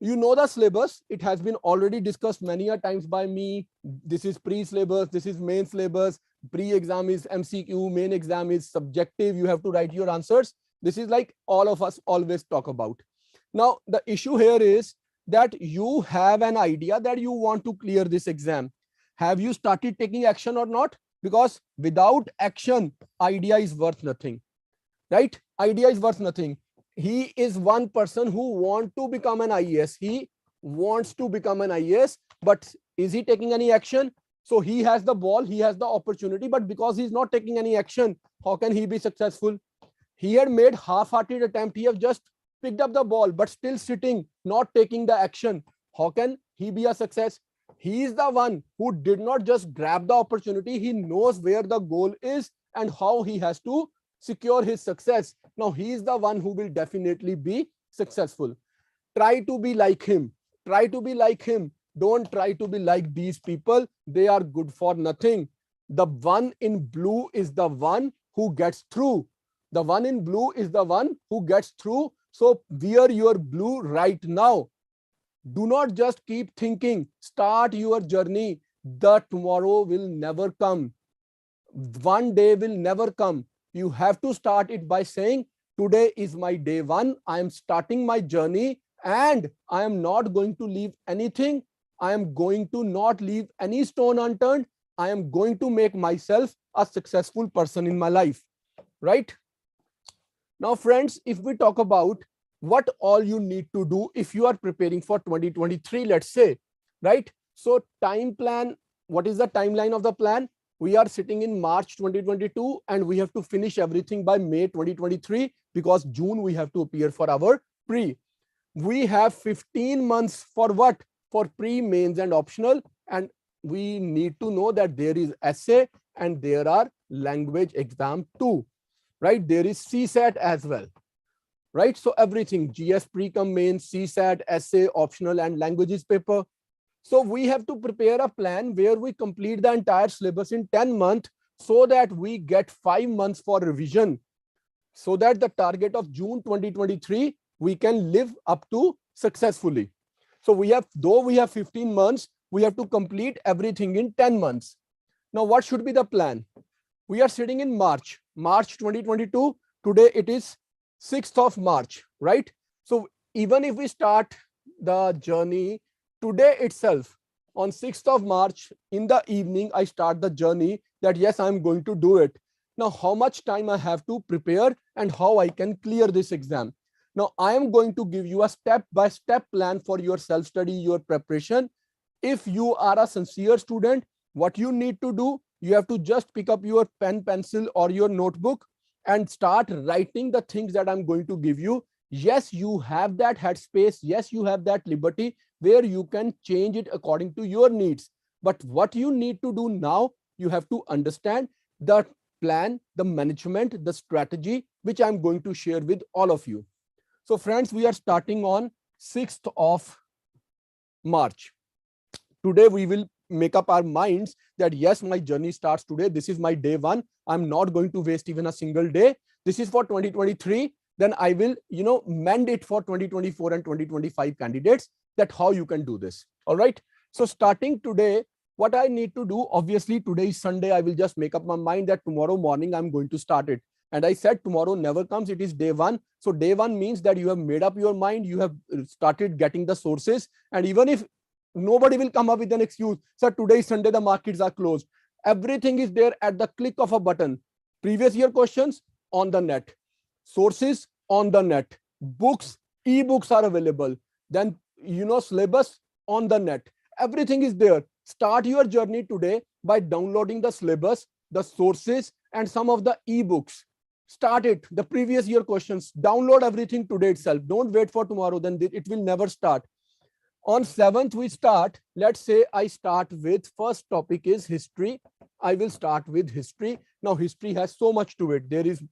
You know the syllabus. It has been already discussed many a times by me. This is pre-syllabus, this is main syllabus. Pre-exam is MCQ, main exam is subjective. You have to write your answers. This is like all of us always talk about. Now, the issue here is that you have an idea that you want to clear this exam. Have you started taking action or not? Because without action, idea is worth nothing, right? Idea is worth nothing. He is one person who wants to become an IAS. He wants to become an IAS, but is he taking any action? So he has the ball, he has the opportunity, but because he's not taking any action, how can he be successful? He had made half-hearted attempt. He have just picked up the ball, but still sitting, not taking the action. How can he be a success? He is the one who did not just grab the opportunity. He knows where the goal is and how he has to secure his success. Now he is the one who will definitely be successful. Try to be like him. Try to be like him. Don't try to be like these people. They are good for nothing. The one in blue is the one who gets through. The one in blue is the one who gets through. So wear your blue right now. Do not just keep thinking. Start your journey. The tomorrow will never come. One day will never come. You have to start it by saying, today is my day one. I am starting my journey, and I am not going to leave anything. I am going to not leave any stone unturned. I am going to make myself a successful person in my life, right? Now, friends, if we talk about what all you need to do if you are preparing for 2023, let's say, right? So time plan, what is the timeline of the plan? We are sitting in March 2022, and we have to finish everything by May 2023, because June we have to appear for our pre. We have 15 months for what? For pre, mains, and optional. And we need to know that there is essay and there are language exam too, right? There is CSAT as well, right? So everything, GS pre-com, mains, CSAT, essay, optional, and languages paper. So we have to prepare a plan where we complete the entire syllabus in 10 months, so that we get 5 months for revision, so that the target of June 2023 we can live up to successfully. So we have, though we have 15 months, we have to complete everything in 10 months. Now, what should be the plan? We are sitting in March 2022. Today it is 6th of March, right? So even if we start the journey today itself, on 6th of March in the evening, I start the journey that yes, I'm going to do it. Now, how much time I have to prepare and how I can clear this exam? Now, I am going to give you a step-by-step plan for your self-study, your preparation. If you are a sincere student, what you need to do, you have to just pick up your pen, pencil, or your notebook, and start writing the things that I'm going to give you. Yes, you have that headspace. Yes, you have that liberty where you can change it according to your needs. But what you need to do now, you have to understand the plan, the management, the strategy, which I'm going to share with all of you. So friends, we are starting on 6th of March. Today we will make up our minds that yes, my journey starts today. This is my day one. I'm not going to waste even a single day. This is for 2023. Then I will, mend it for 2024 and 2025 candidates, that how you can do this. All right. So starting today, what I need to do, obviously today is Sunday. I will just make up my mind that tomorrow morning I'm going to start it. And I said tomorrow never comes. It is day one. So day one means that you have made up your mind. You have started getting the sources. And even if nobody will come up with an excuse, sir, today is Sunday, the markets are closed. Everything is there at the click of a button. Previous year questions on the net, sources on the net, books, ebooks are available. Then, syllabus on the net. Everything is there. Start your journey today by downloading the syllabus, the sources, and some of the ebooks. Start it. The previous year questions. Download everything today itself. Don't wait for tomorrow. Then it will never start. On 7th, we start. Let's say I start with first topic is history. I will start with history. Now, history has so much to it. There is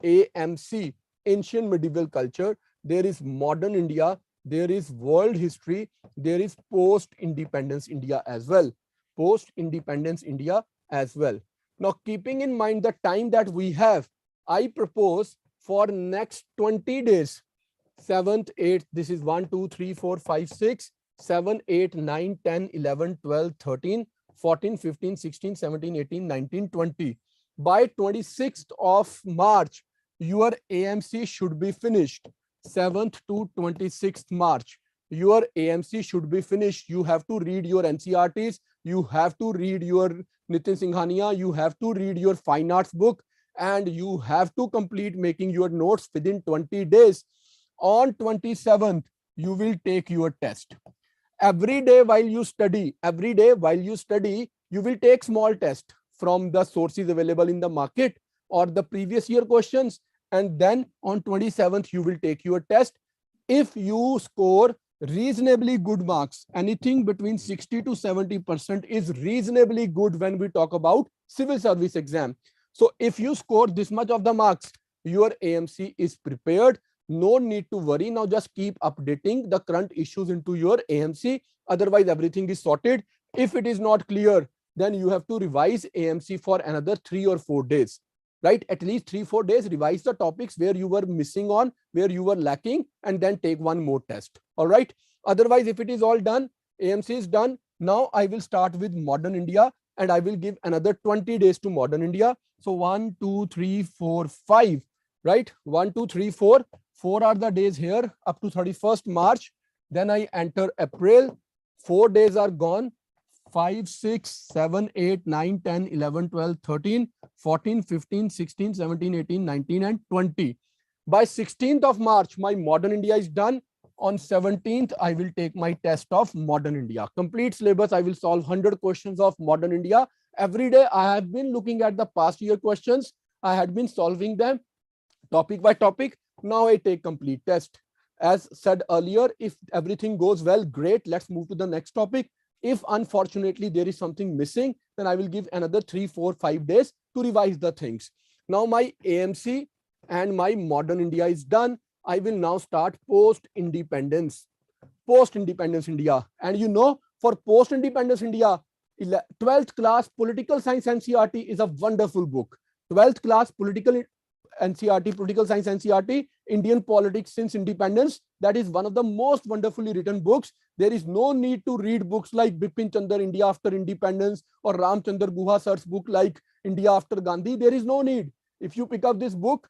AMC, ancient medieval culture. There is modern India. There is world history. There is post-independence India as well. Post-independence India as well. Now, keeping in mind the time that we have, I propose for next 20 days, 7th, 8th, this is 1, 2, 3, 4, 5, 6, 7, 8, 9, 10, 11, 12, 13, 14, 15, 16, 17, 18, 19, 20. By 26th of March, your AMC should be finished. 7th to 26th March, your AMC should be finished. You have to read your NCRTs. You have to read your Nitin Singhania. You have to read your fine arts book. And you have to complete making your notes within 20 days. On 27th, you will take your test. Every day while you study, you will take small test from the sources available in the market or the previous year questions. And then on 27th, you will take your test. If you score reasonably good marks, anything between 60 to 70% is reasonably good when we talk about civil service exam. So if you score this much of the marks, your AMC is prepared. No need to worry. Now just keep updating the current issues into your AMC. Otherwise, everything is sorted. If it is not clear, then you have to revise AMC for another 3 or 4 days, right? At least 3-4 days, revise the topics where you were missing on, where you were lacking, and then take one more test. All right. Otherwise, if it is all done, AMC is done. Now I will start with modern India and I will give another 20 days to modern India. So 1, 2, 3, 4, 5, right? 1, 2, 3, 4. 4 are the days here up to 31st March. Then I enter April. 4 days are gone. 5, 6, 7, 8, 9, 10, 11, 12, 13, 14, 15, 16, 17, 18, 19, and 20. By 16th of March, my modern India is done. On 17th, I will take my test of modern India. Complete syllabus, I will solve 100 questions of modern India. Every day, I have been looking at the past year questions. I had been solving them topic by topic. Now I take complete test. As said earlier, if everything goes well, great. Let's move to the next topic. If unfortunately there is something missing, then I will give another 3, 4, 5 days to revise the things. Now my AMC and my modern India is done. I will now start post-independence India. And for post-independence India, 12th class political science NCRT is a wonderful book. 12th class political NCRT, political science NCRT, Indian politics since independence. That is one of the most wonderfully written books. There is no need to read books like Bipin Chandra, India After Independence, or Ramchandra Guha sir's book like India After Gandhi. There is no need. If you pick up this book,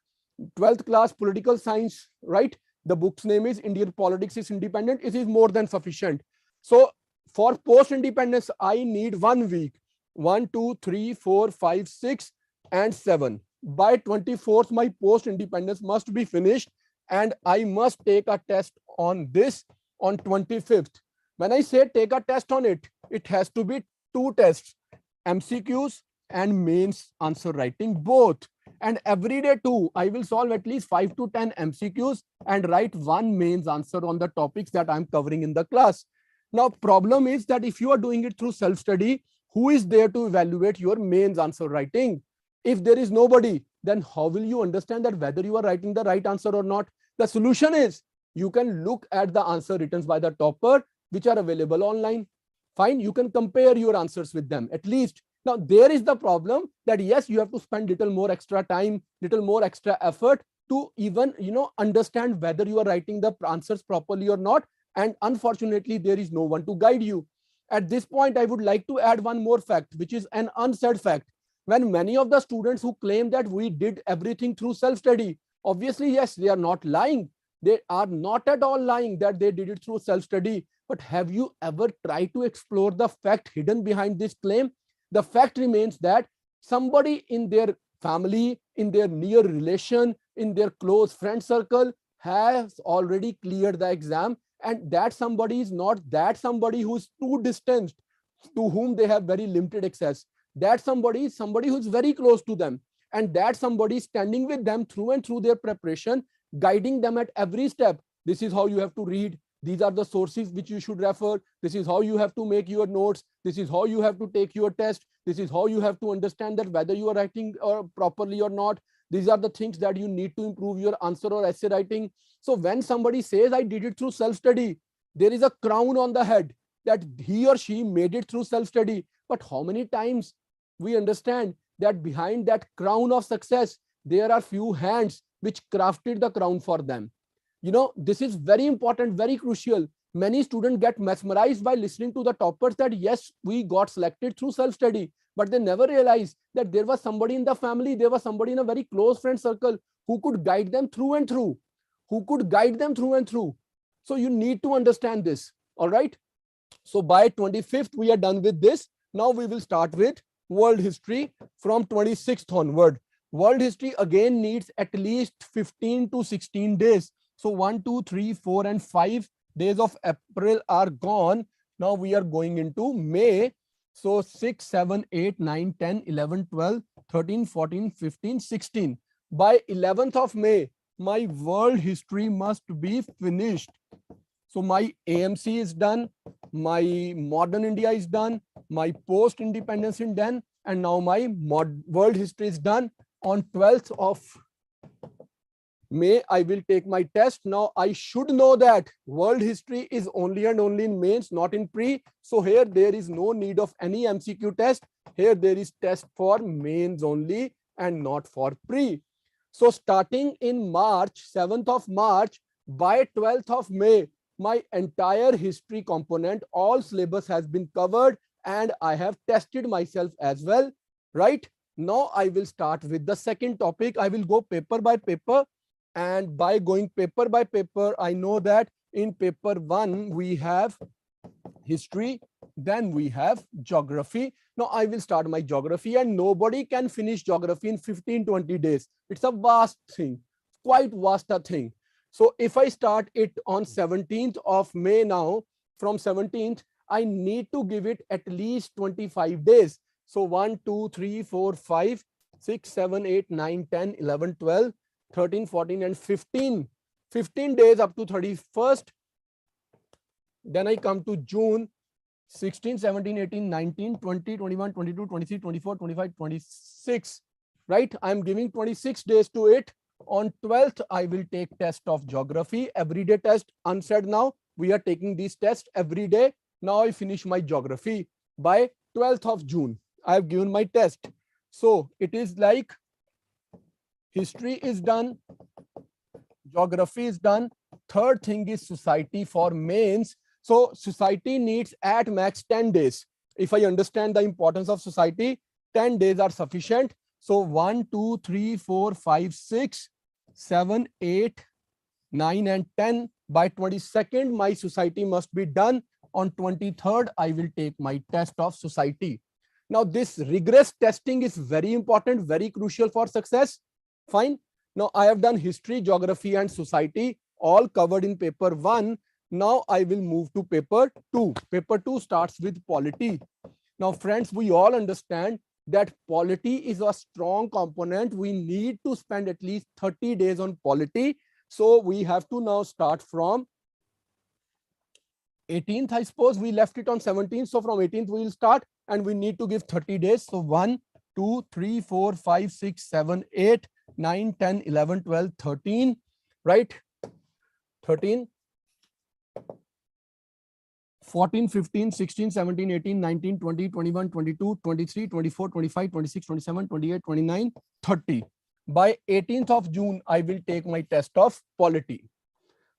12th class political science, right? The book's name is Indian Politics is Independent. It is more than sufficient. So for post-independence, I need 1 week. 1, 2, 3, 4, 5, 6, and 7. By 24th, my post-independence must be finished and I must take a test on this on 25th. When I say take a test on it, it has to be 2 tests, MCQs and mains answer writing both. And every day too, I will solve at least 5 to 10 MCQs and write one mains answer on the topics that I'm covering in the class. Now, problem is that if you are doing it through self-study, who is there to evaluate your mains answer writing? If there is nobody, then how will you understand that whether you are writing the right answer or not? The solution is you can look at the answer written by the topper, which are available online. Fine, you can compare your answers with them at least. Now, there is the problem that yes, you have to spend little more extra time, little more extra effort to even, understand whether you are writing the answers properly or not. And unfortunately, there is no one to guide you. At this point, I would like to add one more fact, which is an unsaid fact. When many of the students who claim that we did everything through self-study, obviously, yes, they are not lying. They are not at all lying that they did it through self-study. But have you ever tried to explore the fact hidden behind this claim? The fact remains that somebody in their family, in their near relation, in their close friend circle has already cleared the exam, and that somebody is not that somebody who is too distant, to whom they have very limited access. That somebody is somebody who is very close to them, and that somebody is standing with them through and through their preparation, guiding them at every step. This is how you have to read. These are the sources which you should refer. This is how you have to make your notes. This is how you have to take your test. This is how you have to understand that whether you are writing properly or not. These are the things that you need to improve your answer or essay writing. So when somebody says, I did it through self-study, there is a crown on the head that he or she made it through self-study. But how many times we understand that behind that crown of success, there are few hands which crafted the crown for them. This is very important, very crucial. Many students get mesmerized by listening to the toppers that yes, we got selected through self-study, but they never realize that there was somebody in the family, there was somebody in a very close friend circle who could guide them through and through, So you need to understand this. All right. So by 25th, we are done with this. Now we will start with world history from 26th onward. World history again needs at least 15 to 16 days. So 1, 2, 3, 4, and 5 days of April are gone. Now we are going into May. So 6, 7, 8, 9, 10, 11, 12, 13, 14, 15, 16. By 11th of May, my world history must be finished. So my AMC is done. My modern India is done. My post-independence is done. And now my world history is done. On 12th of May, I will take my test. Now, I should know that world history is only and only in mains, not in pre. So here, there is no need of any MCQ test. Here, there is test for mains only and not for pre. So starting in March, 7th of March, by 12th of May, my entire history component, all syllabus has been covered, and I have tested myself as well, right? Now, I will start with the second topic. I will go paper by paper. And by going paper by paper, I know that in paper 1, we have history, then we have geography. Now I will start my geography, and nobody can finish geography in 15-20 days. It's a vast thing, quite vast a thing. So if I start it on 17th of May now, from 17th, I need to give it at least 25 days. So 1, 2, 3, 4, 5, 6, 7, 8, 9, 10, 11, 12, 13, 14, and 15. 15 days up to 31st. Then I come to June, 16, 17, 18, 19, 20, 21, 22, 23, 24, 25, 26. Right? I'm giving 26 days to it. On 12th, I will take test of geography, everyday test, unsaid now. We are taking these tests every day. Now I finish my geography. By 12th of June, I have given my test. So it is like history is done, geography is done. Third thing is society for mains. So society needs at max 10 days. If I understand the importance of society, 10 days are sufficient. So 1, 2, 3, 4, 5, 6, 7, 8, 9, and 10. By 22nd, my society must be done. On 23rd, I will take my test of society. Now, this rigorous testing is very important, very crucial for success. Fine. Now, I have done history, geography, and society, all covered in paper 1. Now, I will move to paper 2. Paper 2 starts with polity. Now, friends, we all understand that polity is a strong component. We need to spend at least 30 days on polity. So we have to now start from 18th, I suppose. We left it on 17th. So from 18th, we will start and we need to give 30 days. So 1, 2, 3, 4, 5, 6, 7, 8, 9, 10, 11, 12, 13, right? 13, 14, 15, 16, 17, 18, 19, 20, 21, 22, 23, 24, 25, 26, 27, 28, 29, 30. By 18th of June, I will take my test of polity.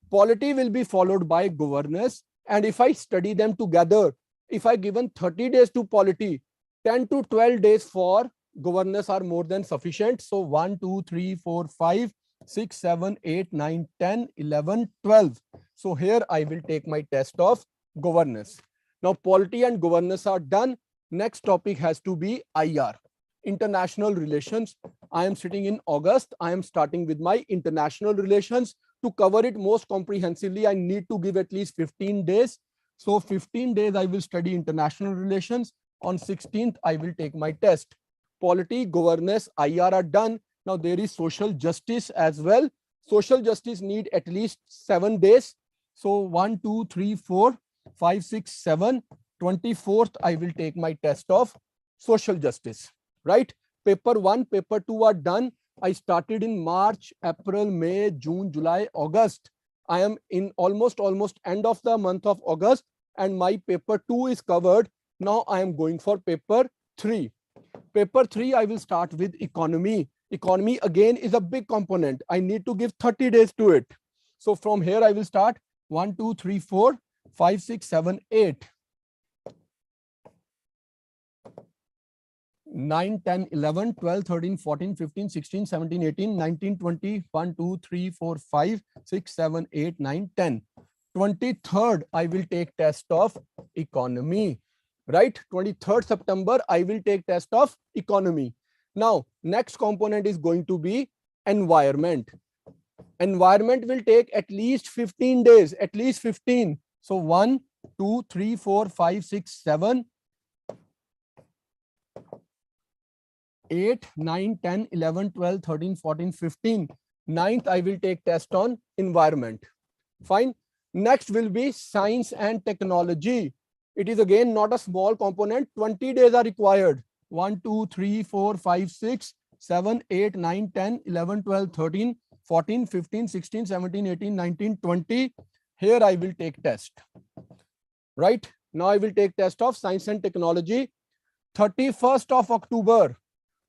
Polity will be followed by governance. And if I study them together, if I given 30 days to polity, 10 to 12 days for governance are more than sufficient. So 1, 2, 3, 4, 5, 6, 7, 8, 9, 10, 11, 12. So here I will take my test of governance. Now polity and governance are done. Next topic has to be IR, international relations. I am sitting in August. I am starting with my international relations. To cover it most comprehensively, I need to give at least 15 days. So 15 days I will study international relations. On 16th, I will take my test. Polity, governance, IR are done. Now there is social justice as well. Social justice need at least 7 days. So 1, 2, 3, 4, 5, 6, 7. 24th, I will take my test of social justice, right? Paper 1, paper 2 are done. I started in March, April, May, June, July, August. I am in almost end of the month of August and my paper 2 is covered. Now I am going for paper 3. Paper 3, I will start with economy. Economy again is a big component. I need to give 30 days to it. So from here I will start 1, 2, 3, 4, 5, 6, 7, 8. 9, 10, 11, 12, 13, 14, 15, 16, 17, 18, 19, 20, 1, 2, 3, 4, 5, 6, 7, 8, 9, 10. 23rd, I will take test of economy, right? 23rd September, I will take test of economy. Now, next component is going to be environment. Environment will take at least 15 days, at least 15. So 1, 2, 3, 4, 5, 6, 7, 8, 9, 10, 11, 12, 13, 14, 15. 9th, I will take test on environment. Fine. Next will be science and technology. It is again not a small component. 20 days are required. 1, 2, 3, 4, 5, 6, 7, 8, 9, 10, 11, 12, 13, 14, 15, 16, 17, 18, 19, 20. Here I will take test. Right. Now I will take test of science and technology. 31st of October.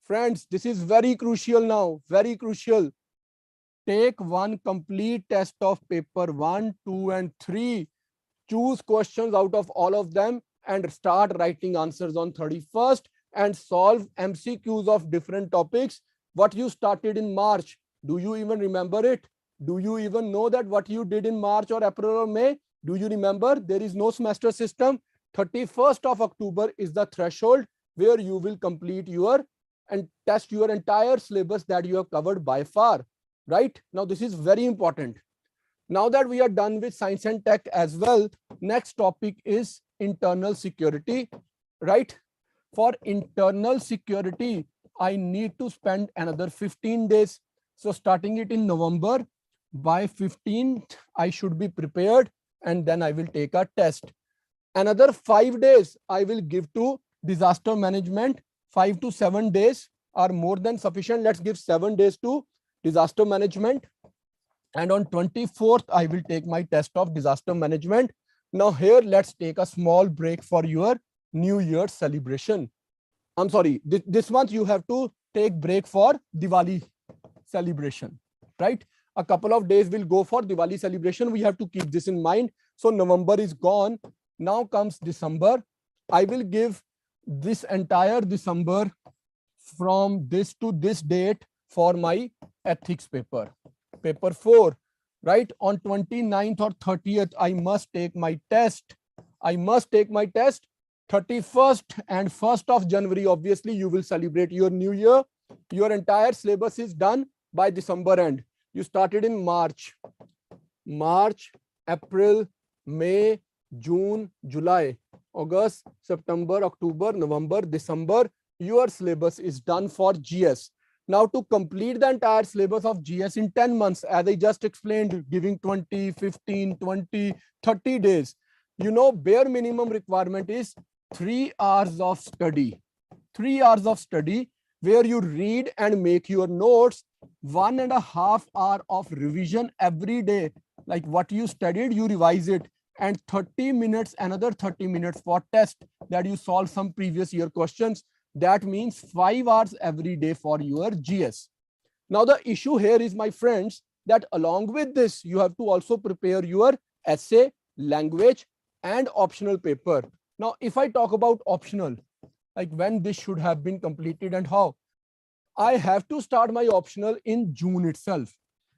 Friends, this is very crucial now, very crucial. Take one complete test of paper 1, 2, and 3. Choose questions out of all of them and start writing answers on 31st and solve MCQs of different topics. What you started in March, do you even remember it? Do you even know that what you did in March or April or May? Do you remember? There is no semester system. 31st of October is the threshold where you will complete your and test your entire syllabus that you have covered by far, right? Now, this is very important. Now that we are done with science and tech as well, next topic is internal security, right? For internal security, I need to spend another 15 days. So starting it in November, by 15th, I should be prepared and then I will take a test. Another 5 days I will give to disaster management. 5 to 7 days are more than sufficient. Let's give 7 days to disaster management. And on 24th, I will take my test of disaster management. Now here, let's take a small break for your New Year's celebration. I'm sorry, this month you have to take break for Diwali celebration, right? A couple of days will go for Diwali celebration. We have to keep this in mind. So November is gone. Now comes December. I will give this entire December from this to this date for my ethics paper, paper 4, right? On 29th or 30th, I must take my test. I must take my test. 31st and 1st of January, obviously, you will celebrate your new year. Your entire syllabus is done by December end. You started in March, April, May, June, July, August, September, October, November, December. your syllabus is done for GS. Now to complete the entire syllabus of GS in 10 months, as I just explained, giving 20, 15, 20, 30 days, you know, bare minimum requirement is 3 hours of study. 3 hours of study where you read and make your notes, 1.5 hour of revision every day. Like what you studied, you revise it, and 30 minutes, another 30 minutes for test that you solve some previous year questions. That means 5 hours every day for your GS. Now the issue here is, my friends, that along with this, you have to also prepare your essay, language, and optional paper. Now, if I talk about optional, like when this should have been completed and how, I have to start my optional in June itself,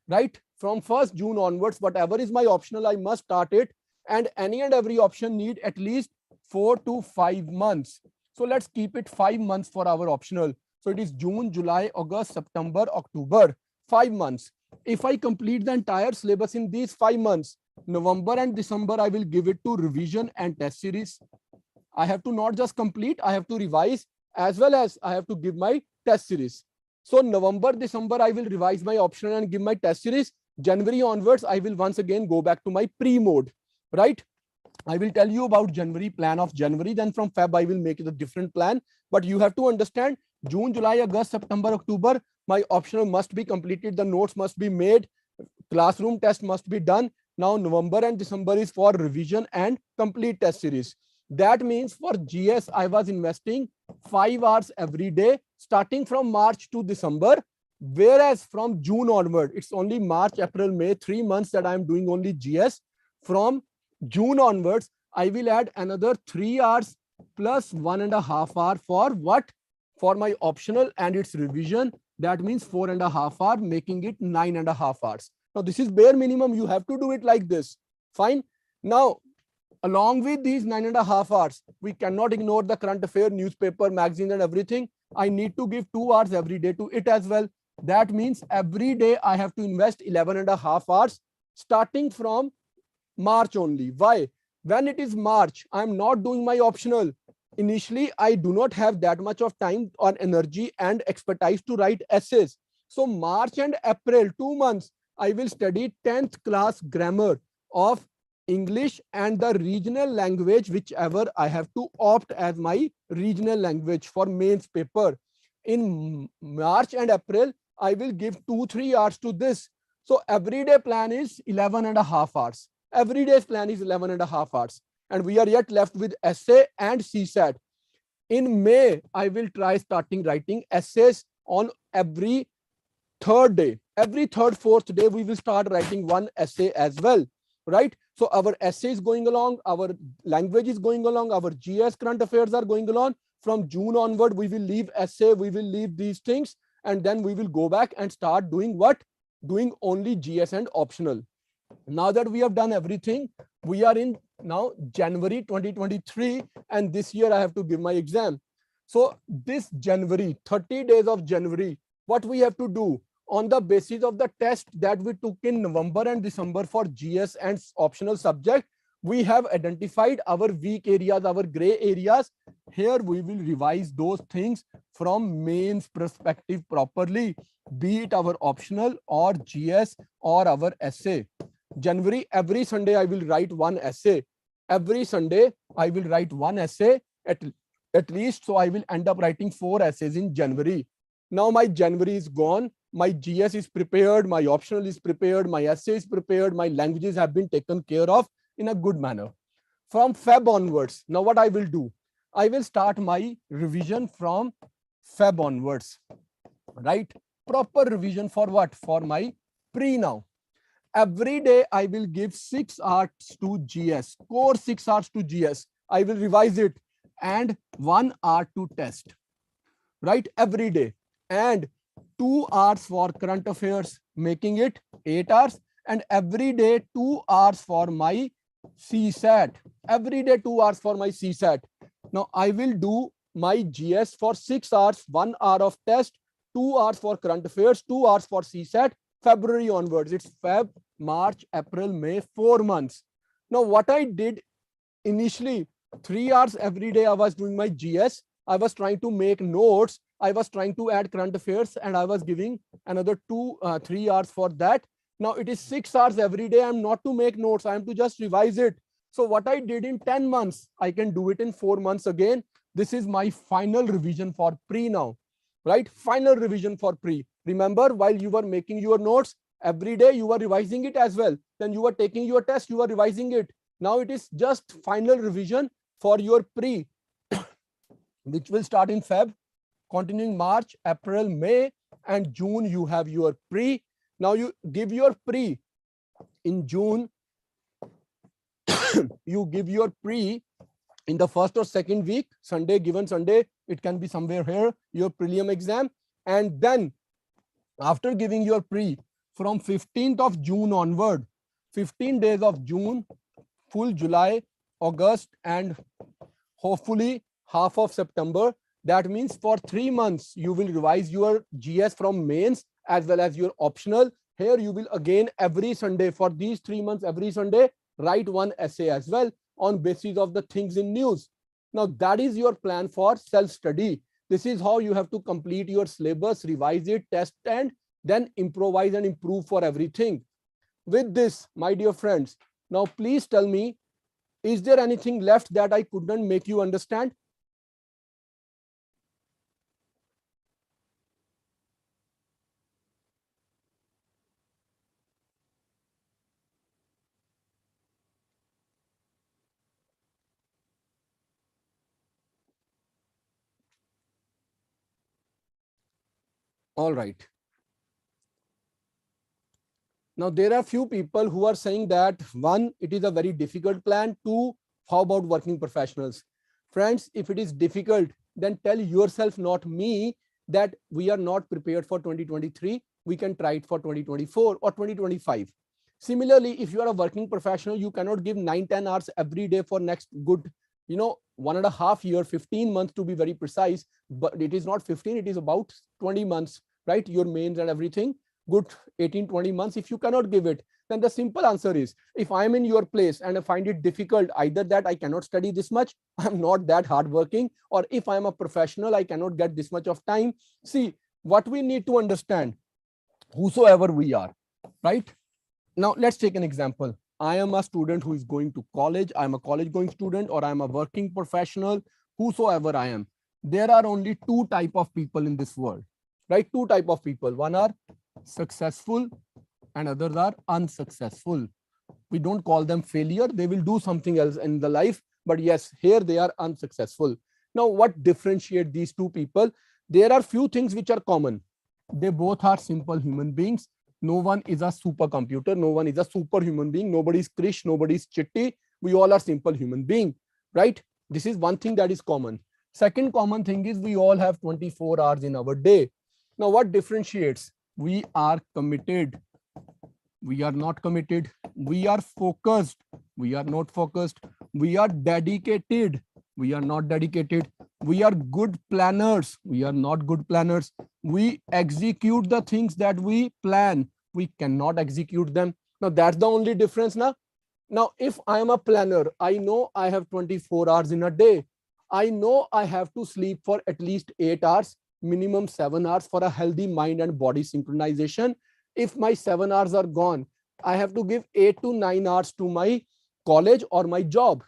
right? From 1st June onwards, whatever is my optional, I must start it. And any and every option need at least 4 to 5 months. So let's keep it 5 months for our optional. So it is June, July, August, September, October, 5 months. If I complete the entire syllabus in these 5 months, November and December, I will give it to revision and test series. I have to not just complete, I have to revise, as well as I have to give my test series. So November, December, I will revise my optional and give my test series. January onwards, I will once again go back to my pre-mode, right? I will tell you about January, plan of January. Then from Feb, I will make it a different plan. But you have to understand, June, July, August, September, October, my optional must be completed. The notes must be made. Classroom test must be done. Now November and December is for revision and complete test series. That means for GS, I was investing 5 hours every day, starting from March to December. Whereas from June onward, it's only March, April, May, 3 months that I'm doing only GS. From June onwards, I will add another 3 hours plus 1.5 hour for what? For my optional and its revision. That means 4.5 hours, making it 9.5 hours. Now, this is bare minimum. You have to do it like this. Fine. Now, along with these 9.5 hours, we cannot ignore the current affair, newspaper, magazine, and everything. I need to give 2 hours every day to it as well. That means every day I have to invest 11.5 hours, starting from March only. Why? When it is March, I'm not doing my optional. Initially, I do not have that much of time or energy and expertise to write essays. So March and April, 2 months, I will study 10th class grammar of English and the regional language, whichever I have to opt as my regional language for mains paper. In March and April, I will give 2-3 hours to this. So everyday plan is 11.5 hours. Every day's plan is 11.5 hours. And we are yet left with essay and CSAT. In May, I will try starting writing essays on every third day. Every third, fourth day, we will start writing one essay as well, right? So our essay is going along, our language is going along, our GS current affairs are going along. From June onward, we will leave essay, we will leave these things, and then we will go back and start doing what? Doing only GS and optional. Now that we have done everything, we are in now January 2023, and this year I have to give my exam. So this January, 30 days of January, what we have to do on the basis of the test that we took in November and December for GS and optional subject, we have identified our weak areas, our gray areas. Here we will revise those things from mains perspective properly, be it our optional or GS or our essay. January, every Sunday I will write one essay. Every Sunday I will write one essay at least. So I will end up writing 4 essays in January. Now my January is gone. My GS is prepared. My optional is prepared. My essay is prepared. My languages have been taken care of in a good manner. From Feb onwards, now what I will do? I will start my revision from Feb onwards, right? Proper revision for what? For my pre now. Every day I will give 6 hours to GS, core 6 hours to GS. I will revise it, and 1 hour to test, right? Every day. And 2 hours for current affairs, making it 8 hours. And every day 2 hours for my CSAT. Every day 2 hours for my CSAT. Now I will do my GS for 6 hours, 1 hour of test, 2 hours for current affairs, 2 hours for CSAT. February onwards, it's Feb, March, April, May, 4 months. Now what I did initially, 3 hours every day I was doing my GS. I was trying to make notes, I was trying to add current affairs, and I was giving another 3 hours for that. Now it is 6 hours every day. I'm not to make notes, I am to just revise it. So what I did in 10 months, I can do it in 4 months again. This is my final revision for pre now, right? Final revision for pre. Remember, while you were making your notes, every day you were revising it as well. Then you were taking your test, you were revising it. Now it is just final revision for your pre, which will start in Feb, continuing March, April, May, and June. You have your pre. Now you give your pre in June. You give your pre in the first or second week, Sunday, given Sunday, it can be somewhere here, your prelim exam. And then after giving your pre, from 15th of June onward, 15 days of June, full July, August, and hopefully half of September. That means for 3 months, you will revise your GS from mains as well as your optional. Here you will again every Sunday for these 3 months, every Sunday, write one essay as well on basis of the things in news. Now that is your plan for self-study. This is how you have to complete your syllabus, revise it, test, and then improvise and improve for everything. With this, my dear friends, now please tell me, is there anything left that I couldn't make you understand? All right. Now, there are few people who are saying that, one, it is a very difficult plan. Two, how about working professionals? Friends, if it is difficult, then tell yourself, not me, that we are not prepared for 2023. We can try it for 2024 or 2025. Similarly, if you are a working professional, you cannot give 9-10 hours every day for next good, 1.5 year, 15 months to be very precise. But it is not 15, it is about 20 months, right? Your mains and everything. Good 18-20 months. If you cannot give it, then the simple answer is, if I'm in your place and I find it difficult, either that I cannot study this much, I'm not that hardworking, or if I'm a professional, I cannot get this much of time. See, what we need to understand, whosoever we are, right? Now let's take an example. I am a student who is going to college. I'm a college going student, or I'm a working professional, whosoever I am. There are only two type of people in this world, right? Two type of people. One are successful and others are unsuccessful. We don't call them failure. They will do something else in the life, but yes, here they are unsuccessful. Now, what differentiate these two people? There are few things which are common. They both are simple human beings. No one is a supercomputer. No one is a superhuman being. Nobody is Krish. Nobody is Chitti. We all are simple human being, right? This is one thing that is common. Second common thing is we all have 24 hours in our day. Now, what differentiates? We are committed. We are not committed. We are focused. We are not focused. We are dedicated. We are not dedicated. We are good planners. We are not good planners. We execute the things that we plan. We cannot execute them. Now, that's the only difference now. Now, if I am a planner, I know I have 24 hours in a day. I know I have to sleep for at least 8 hours. Minimum 7 hours for a healthy mind and body synchronization. If my 7 hours are gone, I have to give 8 to 9 hours to my college or my job.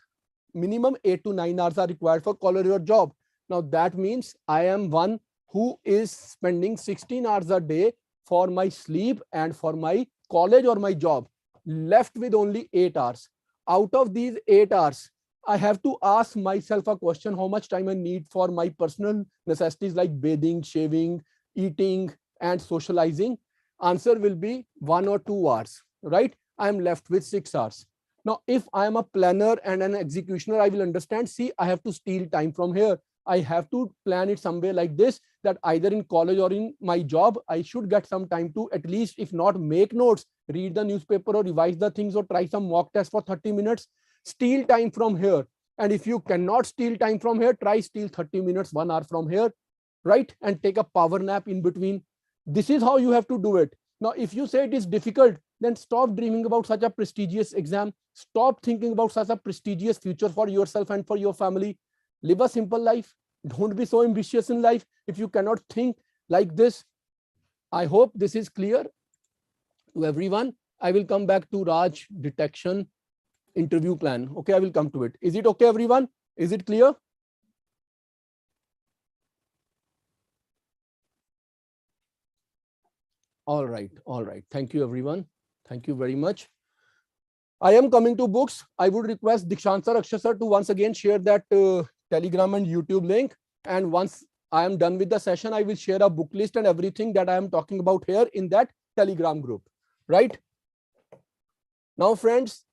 Minimum 8 to 9 hours are required for college or job. Now that means I am one who is spending 16 hours a day for my sleep and for my college or my job, left with only 8 hours. Out of these 8 hours, I have to ask myself a question, how much time I need for my personal necessities like bathing, shaving, eating, and socializing. Answer will be 1 or 2 hours, right? I'm left with 6 hours. Now, if I am a planner and an executioner, I will understand, see, I have to steal time from here. I have to plan it somewhere like this, that either in college or in my job, I should get some time to at least, if not make notes, read the newspaper or revise the things or try some mock test for 30 minutes. Steal time from here. And if you cannot steal time from here, try steal 30 minutes, 1 hour from here, right? And take a power nap in between. This is how you have to do it. Now, if you say it is difficult, then stop dreaming about such a prestigious exam. Stop thinking about such a prestigious future for yourself and for your family. Live a simple life. Don't be so ambitious in life if you cannot think like this. I hope this is clear to everyone. I will come back to Raj detection interview plan. Okay, I will come to it. Is it okay, everyone? Is it clear? All right, all right. Thank you, everyone. Thank you very much. I am coming to books. I would request Dikshant sir, Akshay sir to once again share that Telegram and YouTube link. And once I am done with the session, I will share a book list and everything that I am talking about here in that Telegram group. Right? Now, friends,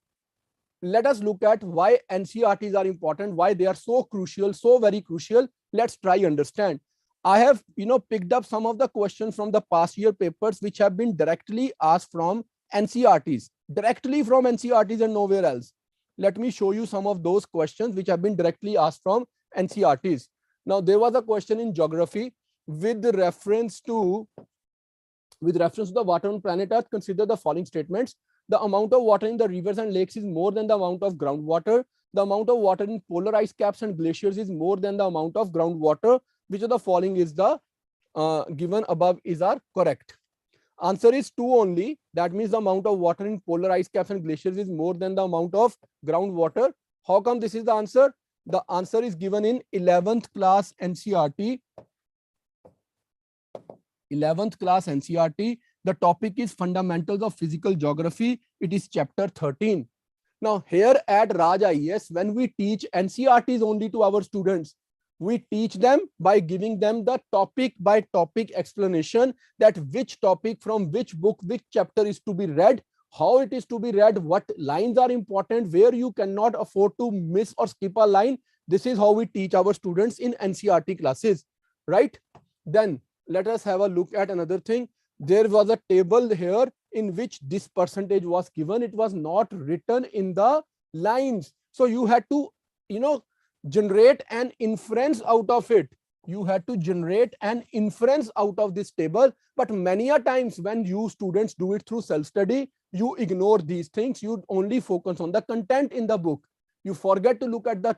let us look at why NCERTs are important, why they are so crucial, so very crucial. Let's try understand. I have, picked up some of the questions from the past year papers which have been directly asked from NCERTs, directly from NCERTs and nowhere else. Let me show you some of those questions which have been directly asked from NCERTs. Now, there was a question in geography with reference to the water on planet Earth. Consider the following statements. The amount of water in the rivers and lakes is more than the amount of groundwater. The amount of water in polar ice caps and glaciers is more than the amount of groundwater. Which of the following is the given above is are correct? Answer is 2 only. That means the amount of water in polar ice caps and glaciers is more than the amount of groundwater. How come this is the answer? The answer is given in 11th class NCERT. 11th class NCERT. The topic is fundamentals of physical geography. It is chapter 13. Now here at Raj IAS, when we teach NCERTs only to our students, we teach them by giving them the topic by topic explanation, that which topic from which book, which chapter is to be read, how it is to be read, what lines are important, where you cannot afford to miss or skip a line. This is how we teach our students in NCERT classes, right? Then let us have a look at another thing. There was a table here in which this percentage was given. It was not written in the lines. So you had to, generate an inference out of it. You had to generate an inference out of this table. But many a times when you students do it through self-study, you ignore these things. You only focus on the content in the book. You forget to look at the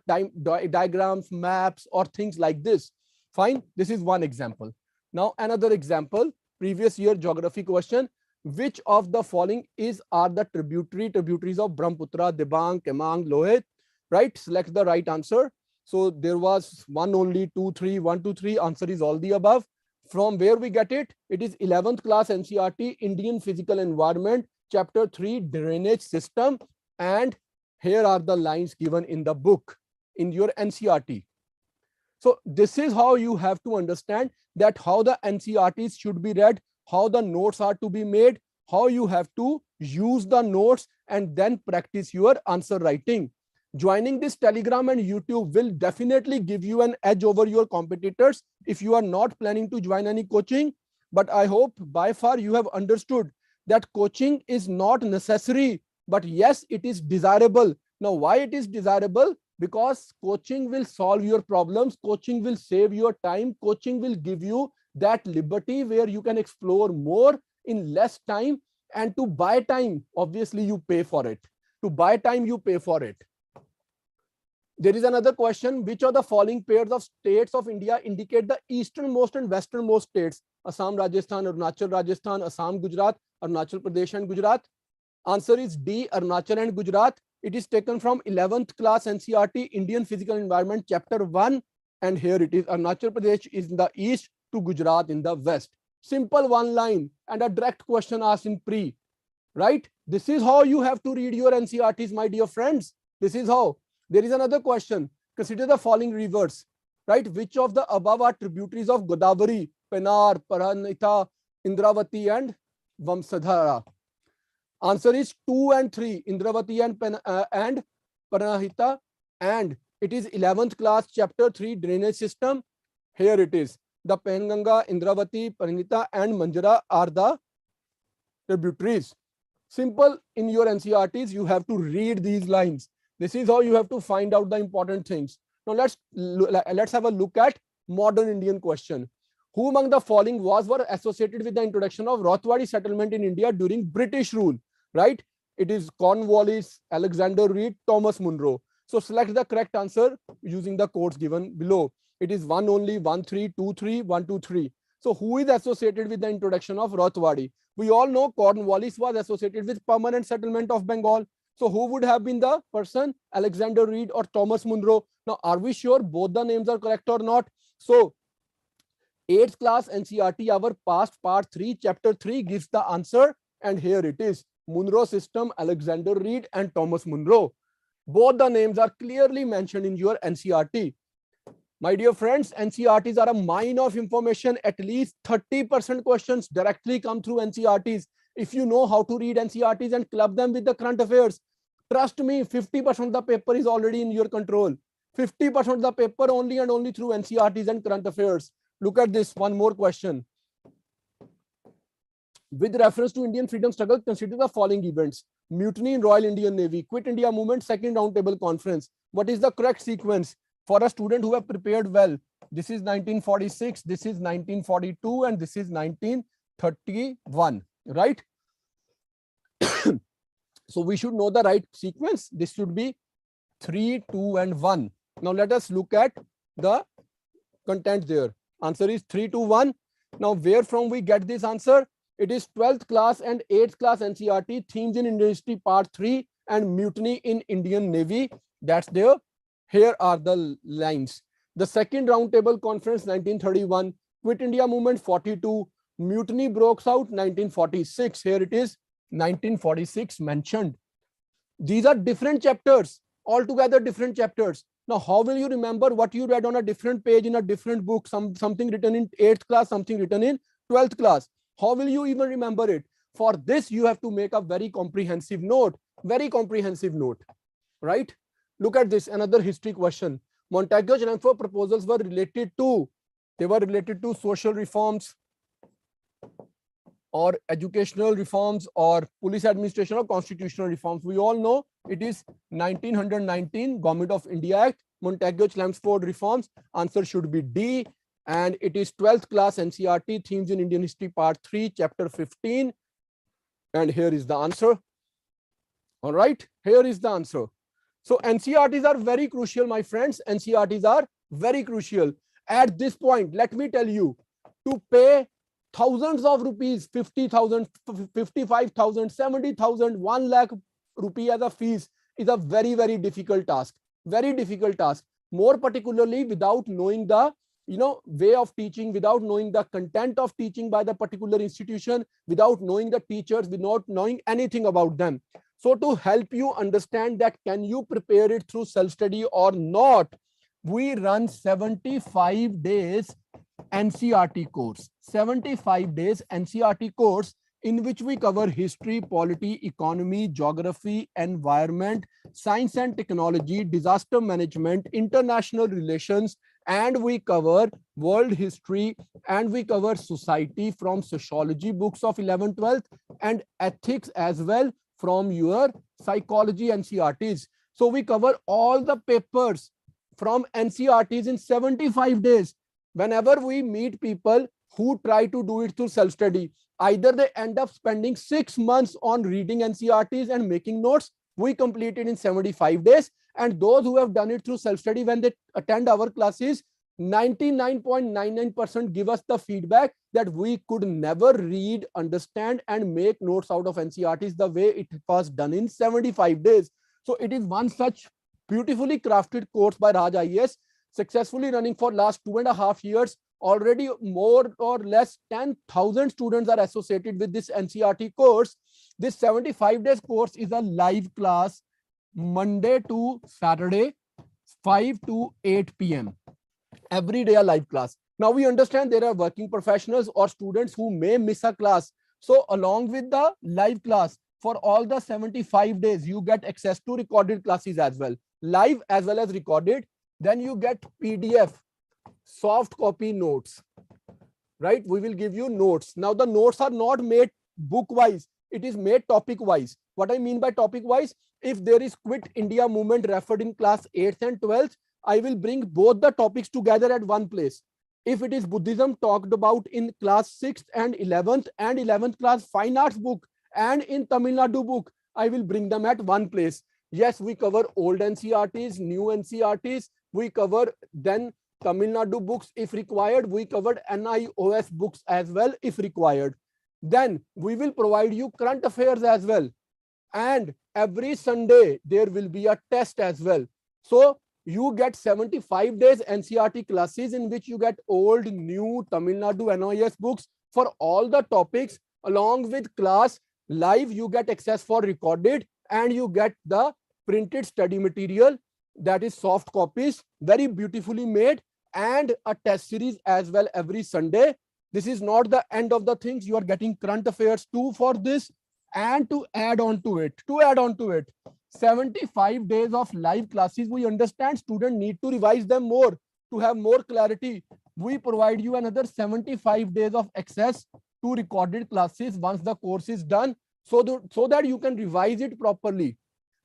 diagrams, maps, or things like this. Fine. This is one example. Now another example, previous year geography question. Which of the following are the tributaries of Brahmaputra, Dibang, Kemang, Lohit? Right? Select the right answer. So there was 1 only, 2, 3, 1, 2, 3. Answer is all the above. From where we get it? It is 11th class NCERT, Indian Physical Environment, chapter 3, drainage system. And here are the lines given in the book in your NCERT. So this is how you have to understand that how the NCERTs should be read, how the notes are to be made, how you have to use the notes and then practice your answer writing. Joining this Telegram and YouTube will definitely give you an edge over your competitors if you are not planning to join any coaching. But I hope by far you have understood that coaching is not necessary, but yes, it is desirable. Now, why it is desirable? Because coaching will solve your problems. Coaching will save your time. Coaching will give you that liberty where you can explore more in less time. And to buy time, obviously you pay for it. To buy time, you pay for it. There is another question. Which of the following pairs of states of India indicate the easternmost and westernmost states? Assam, Rajasthan, Arunachal, Rajasthan, Assam, Gujarat, Arunachal Pradesh and Gujarat. Answer is D, Arunachal and Gujarat. It is taken from 11th class NCERT, Indian Physical Environment, chapter 1. And here it is. Arunachal Pradesh is in the east to Gujarat in the west. Simple one line and a direct question asked in pre. Right? This is how you have to read your NCERTs, my dear friends. This is how. There is another question. Consider the following rivers, right? Which of the above are tributaries of Godavari, Penar, Paranita, Indravati, and Vamsadhara? Answer is 2 and 3, Indravati and Paranita, and it is 11th class, chapter 3, drainage system. Here it is. The Penganga, Indravati, Paranita, and Manjara are the tributaries. Simple. In your NCERTs, you have to read these lines. This is how you have to find out the important things. Now let's have a look at modern Indian question. Who among the following were associated with the introduction of Rothwadi settlement in India during British rule? Right? It is Cornwallis, Alexander Reed, Thomas Munro. So select the correct answer using the codes given below. It is 1 only, 1 3 2 3 1 2 3. So who is associated with the introduction of Rothwadi? We all know Cornwallis was associated with permanent settlement of Bengal. So who would have been the person? Alexander Reed or Thomas Munro? Now, are we sure both the names are correct or not? So 8th class NCERT, our past part 3, chapter 3 gives the answer. And here it is. Munro system, Alexander Reed and Thomas Munro. Both the names are clearly mentioned in your NCERT. My dear friends, NCERTs are a mine of information. At least 30% questions directly come through NCERTs. If you know how to read NCERTs and club them with the current affairs, trust me, 50% of the paper is already in your control. 50% of the paper only and only through NCERTs and current affairs. Look at this, one more question. With reference to Indian freedom struggle, consider the following events. Mutiny in Royal Indian Navy, Quit India Movement, Second Roundtable Conference. What is the correct sequence? For a student who have prepared well, this is 1946, this is 1942, and this is 1931, right? So we should know the right sequence. This should be 3, 2, and 1. Now let us look at the content there. Answer is 3, 2, 1. Now where from we get this answer? It is 12th class and 8th class NCERT, Themes in Indian History Part 3 and Mutiny in Indian Navy. That's there. Here are the lines. The Second Roundtable Conference 1931, Quit India Movement 42, Mutiny broke out 1946. Here it is 1946 mentioned. These are different chapters, altogether different chapters. Now, how will you remember what you read on a different page in a different book, something written in 8th class, something written in 12th class? How will you even remember it? For this, you have to make a very comprehensive note, right? Look at this, another history question. Montagu-Chelmsford proposals were related to, social reforms or educational reforms or police administration or constitutional reforms. We all know it is 1919 Government of India Act, Montagu-Chelmsford reforms. Answer should be D. And it is 12th class NCERT, Themes in Indian History Part 3, Chapter 15. And here is the answer. All right, here is the answer. So NCERTs are very crucial, my friends. NCERTs are very crucial. At this point, let me tell you, to pay thousands of rupees, 50,000, 55,000, 70,000, 1 lakh rupee as a fees is a very, very difficult task. Very difficult task. More particularly without knowing the way of teaching, without knowing the content of teaching by the particular institution, without knowing the teachers, without knowing anything about them. So to help you understand that can you prepare it through self-study or not, we run 75 days NCERT course. 75 days NCERT course in which we cover history, polity, economy, geography, environment, science and technology, disaster management, international relations, and we cover world history, and we cover society from sociology books of 11th, 12th, and ethics as well from your psychology NCERTs. So we cover all the papers from NCERTs in 75 days. Whenever we meet people who try to do it through self-study, either they end up spending 6 months on reading NCERTs and making notes. We complete it in 75 days. And those who have done it through self-study, when they attend our classes, 99.99% give us the feedback that we could never read, understand, and make notes out of NCERTs the way it was done in 75 days. So it is one such beautifully crafted course by Raj IAS, successfully running for last 2.5 years. Already more or less 10,000 students are associated with this NCERT course. This 75 days course is a live class Monday to Saturday, 5 to 8 p.m. Every day a live class. Now we understand there are working professionals or students who may miss a class. So along with the live class, for all the 75 days, you get access to recorded classes as well, live as well as recorded. Then you get PDF, soft copy notes, right? We will give you notes. Now the notes are not made book wise. It is made topic wise. What I mean by topic wise, if there is Quit India movement referred in class 8th and 12th, I will bring both the topics together at one place. If it is Buddhism talked about in class 6th and 11th class fine arts book and in Tamil Nadu book, I will bring them at one place. Yes, we cover old NCERTs, new NCERTs. We cover then Tamil Nadu books if required. We covered NIOS books as well if required. Then we will provide you current affairs as well. And every Sunday there will be a test as well. So you get 75 days NCERT classes in which you get old, new Tamil Nadu NIOS books for all the topics, along with class live. You get access for recorded, and you get the printed study material, that is soft copies, very beautifully made, and a test series as well every Sunday. This is not the end of the things. You are getting current affairs too for this. And to add on to it, 75 days of live classes. We understand students need to revise them more to have more clarity. We provide you another 75 days of access to recorded classes once the course is done, so that you can revise it properly.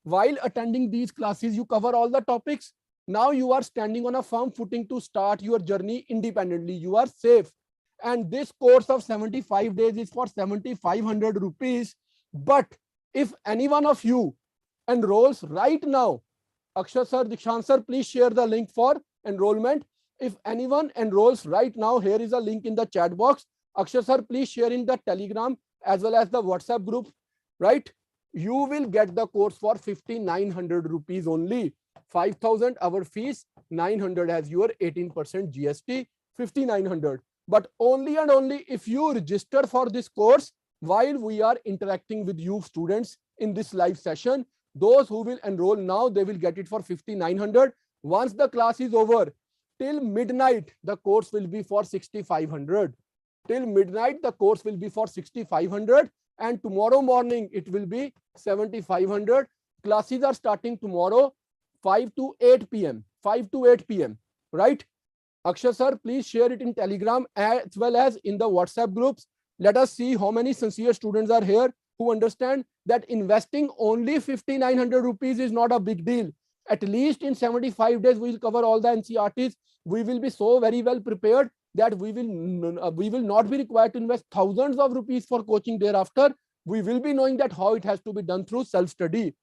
While attending these classes, you cover all the topics. Now you are standing on a firm footing to start your journey independently. You are safe. And this course of 75 days is for 7,500 rupees. But if any one of you enrolls right now, Akshay sir, Dikshant sir, please share the link for enrollment. If anyone enrolls right now, here is a link in the chat box. Akshay sir, please share in the Telegram as well as the WhatsApp group, right? You will get the course for 5,900 rupees only. 5,000 our fees, 900 as your 18% GST, 5,900. But only and only if you register for this course while we are interacting with you students in this live session. Those who will enroll now, they will get it for 5,900. Once the class is over, till midnight, the course will be for 6,500. Till midnight, the course will be for 6,500. And tomorrow morning, it will be 7,500. Classes are starting tomorrow, 5 to 8 p.m. 5 to 8 p.m. Right? Akshay sir, please share it in Telegram as well as in the WhatsApp groups. Let us see how many sincere students are here who understand that investing only 5,900 rupees is not a big deal. At least in 75 days, we will cover all the NCERTs. We will be so very well prepared that we will not be required to invest thousands of rupees for coaching thereafter. We will be knowing that how it has to be done through self-study.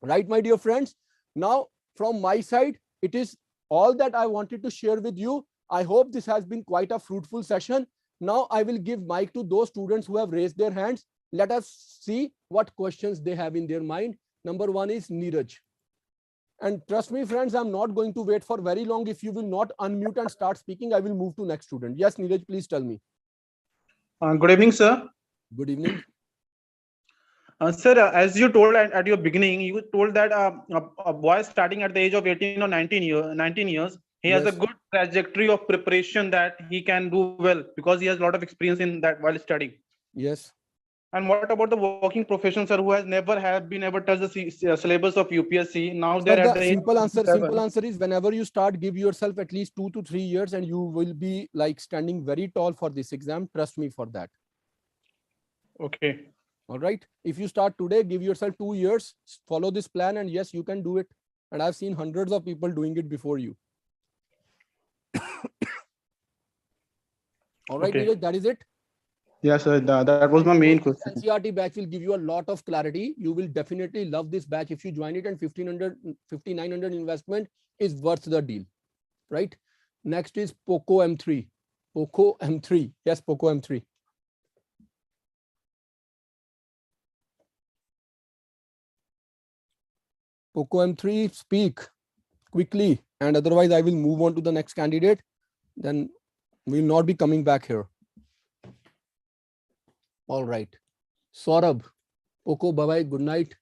Right, my dear friends? Now, from my side, it is all that I wanted to share with you. I hope this has been quite a fruitful session. Now I will give mic to those students who have raised their hands. Let us see what questions they have in their mind. Number one is Neeraj. And trust me, friends, I'm not going to wait for very long. If you will not unmute and start speaking, I will move to next student. Yes, Neeraj, please tell me. Good evening, sir. Good evening. Sir, as you told at your beginning, you told that a boy starting at the age of 18 or 19 years, he has a good trajectory of preparation that he can do well because he has a lot of experience in that while studying. Yes. And what about the working profession, sir, who has never been able to touch the syllabus of UPSC? Now Sir, they're at the the simple answer is whenever you start, give yourself at least 2 to 3 years and you will be like standing very tall for this exam. Trust me for that. Okay. All right. If you start today, give yourself 2 years, follow this plan, and yes, you can do it. And I've seen hundreds of people doing it before you. All right, Okay. Neeraj, that is it. Yes, sir. That was my main question. NCERT batch will give you a lot of clarity. You will definitely love this batch if you join it, and 5,900 investment is worth the deal. Right. Next is Poco M3. Poco M3. Yes, Poco M3. Poco M3, speak quickly, and otherwise I will move on to the next candidate. Then we will not be coming back here. All right. Saurabh, Poco, bye-bye, good night.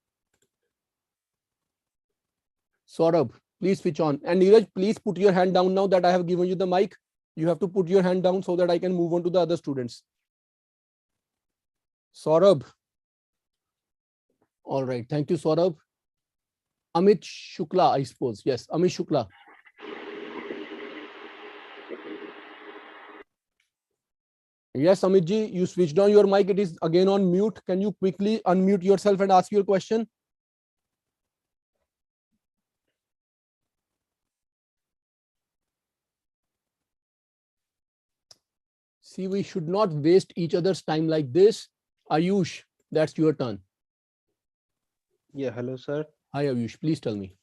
Saurabh, please switch on. And Neeraj, please put your hand down now that I have given you the mic. You have to put your hand down so that I can move on to the other students. Saurabh. All right. Thank you, Saurabh. Amit Shukla, I suppose. Yes, Amit Shukla. Yes, Amitji, you switched on your mic. It is again on mute. Can you quickly unmute yourself and ask your question? See, we should not waste each other's time like this. Ayush, that's your turn. Yeah, hello, sir. Hi, Ayush. Please tell me.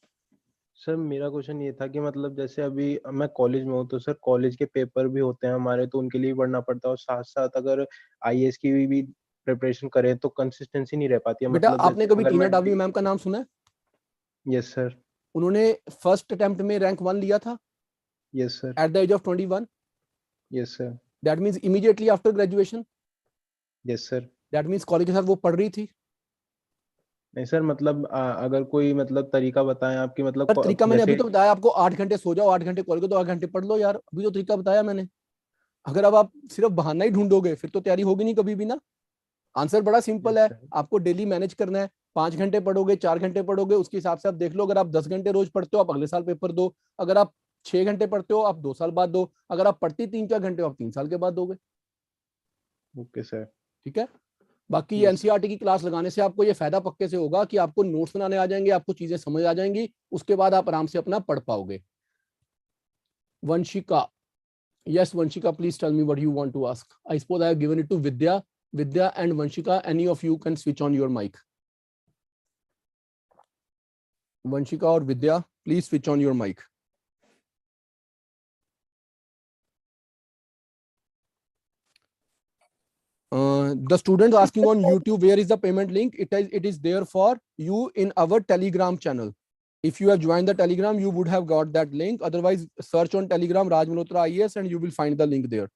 Sir मेरा question ये था कि मतलब जैसे अभी मैं college में हूँ तो सर कॉलेज के पेपर भी होते हैं हमारे, तो उनके लिए भी पढ़ना पड़ता है, और साथ साथ अगर आईएएस की भी प्रिपरेशन करें तो कंसिस्टेंसी नहीं रह पाती है। बेटा, मतलब आपने जैसे कभी अगर टीना मैं डावी मैम का नाम सुना है? Yes sir. उन्होंने फर्स्ट अटेम्प्ट में रैंक 1 लिया था yes sir. At the age of 21. Yes sir. That means immediately after graduation. Yes sir. That means college के साथ वो पढ़ रही थी. नहीं सर, मतलब अगर कोई मतलब तरीका बताएं आपकी, मतलब पर तरीका मैंने अभी जैसे तो बताया आपको, 8 घंटे सो जाओ, 8 घंटे कॉलेज को, तो 8 घंटे पढ़ लो यार. अभी तो तरीका बताया मैंने. अगर अब आप सिर्फ बहाना ही ढूंढोगे फिर तो तैयारी होगी नहीं कभी भी ना. आंसर बड़ा सिंपल यस है. सर। आपको डेली मैनेज करना है. 5 घंटे पढ़ोगे, 4 घंटे पढ़ोगे, उसके हिसाब से आप देख लो. अगर आप 10 घंटे रोज पढ़ते हो, आप अगले साल पेपर दो. अगर आप 6 घंटे पढ़ते हो, आप 2 साल बाद दो. अगर आप पढ़ती 3-4 घंटे हो, आप 3 साल के बाद दोगे. Okay sir. ठीक है. बाकी ये यस सर। एनसीईआरटी की क्लास लगाने से आपको ये फायदा पक्के से होगा कि आपको नोट्स बनाने आ जाएंगे, आपको चीजें समझ आ जाएंगी. उसके बाद आप आराम से अपना पढ़ पाओगे. Vanshika. Yes, Vanshika, please tell me what you want to ask. I suppose I have given it to Vidya. Vidya and Vanshika, any of you can switch on your mic. Vanshika or Vidya, please switch on your mic. The students asking on YouTube, where is the payment link? It is there for you in our Telegram channel. If you have joined the Telegram, you would have got that link. Otherwise, search on Telegram Raj Malhotra IAS and you will find the link there.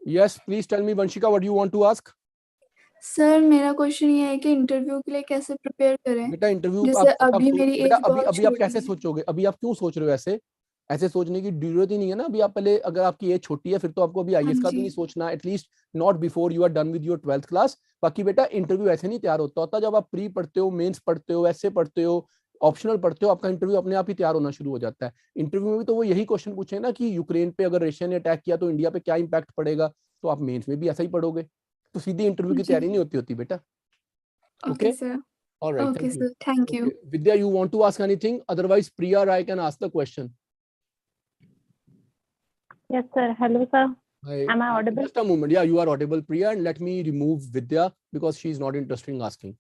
Yes, please tell me, Vanshika, what you want to ask. Sir मेरा question ये है कि interview के लिए कैसे prepare करें? बेटा interview जैसे आप अभी मेरी बेटा एज अभी बहुत अभी आप छोटी कैसे है। सोचोगे? अभी आप क्यों सोच रहे हो ऐसे? ऐसे सोचने की जरूरत ही नहीं है ना. अभी आप पहले, अगर आपकी एज छोटी है फिर तो आपको अभी हाँ आईएएस का भी नहीं जी। सोचना, at least not before you are done with your 12th class. बाकी बेटा इंटरव्यू ऐसे नहीं तैयार होता जब आप प्री पढ़ते हो, मेंस पढ़ते हो, ऐसे पढ़ते हो, ऑप्शनल पढ़ते हो, आपका इंटरव्यू अपने आप ही तैयार होना शुरू हो जाता है. इंटरव्यू में भी तो वो यही क्वेश्चन पूछे ना कि यूक्रेन पे अगर रशिया ने अटैक किया तो इंडिया पे क्या इंपैक्ट पड़ेगा. तो आप मेंस में भी ऐसा ही पढ़ोगे. तो सीधी इंटरव्यू की जी तैयारी नहीं होती बेटा. Okay Okay. Sir. All right. Okay Thank you. Sir, thank you. Okay. Vidya, you want to ask anything? Otherwise, Priya or I can ask the question. Yes, sir. Hello, sir. Hi. Am I audible? Just a moment. Yeah, you are audible, Priya. And let me remove Vidya because she is not interested in asking.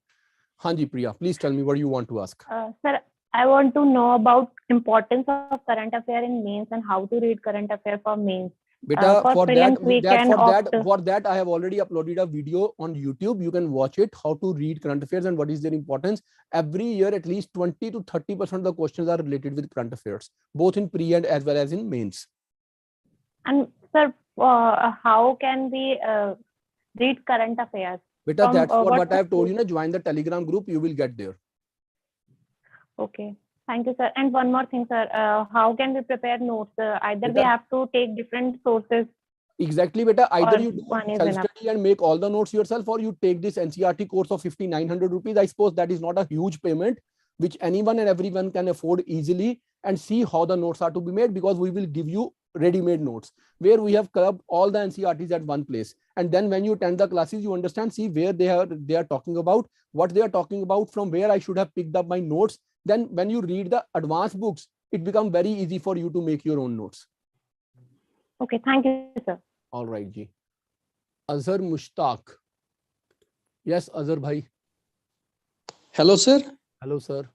Hanji, Priya, please tell me what you want to ask. Sir, I want to know about importance of current affair in mains and how to read current affair for mains. Beta, For prelims, we can opt. for that, I have already uploaded a video on YouTube. You can watch it, how to read current affairs and what is their importance. Every year, at least 20 to 30% of the questions are related with current affairs, both in pre and as well as in mains. And sir, how can we read current affairs? Beta, that's what I have told you. Na, join the Telegram group, you will get there. Okay. Thank you, sir. And one more thing, sir. How can we prepare notes? Either we have to take different sources. Exactly, beta. Either you do one is self-study and make all the notes yourself, or you take this NCERT course of 5,900 rupees. I suppose that is not a huge payment, which anyone and everyone can afford easily, and see how the notes are to be made, because we will give you ready-made notes where we have clubbed all the NCERTs at one place. And then when you attend the classes, you understand, see where they are talking about, what they are talking about, from where I should have picked up my notes. Then when you read the advanced books, it becomes very easy for you to make your own notes. Okay, thank you, sir. All right, ji. Azhar Mushtaq. Yes, Azhar bhai. Hello, sir. Hello, sir.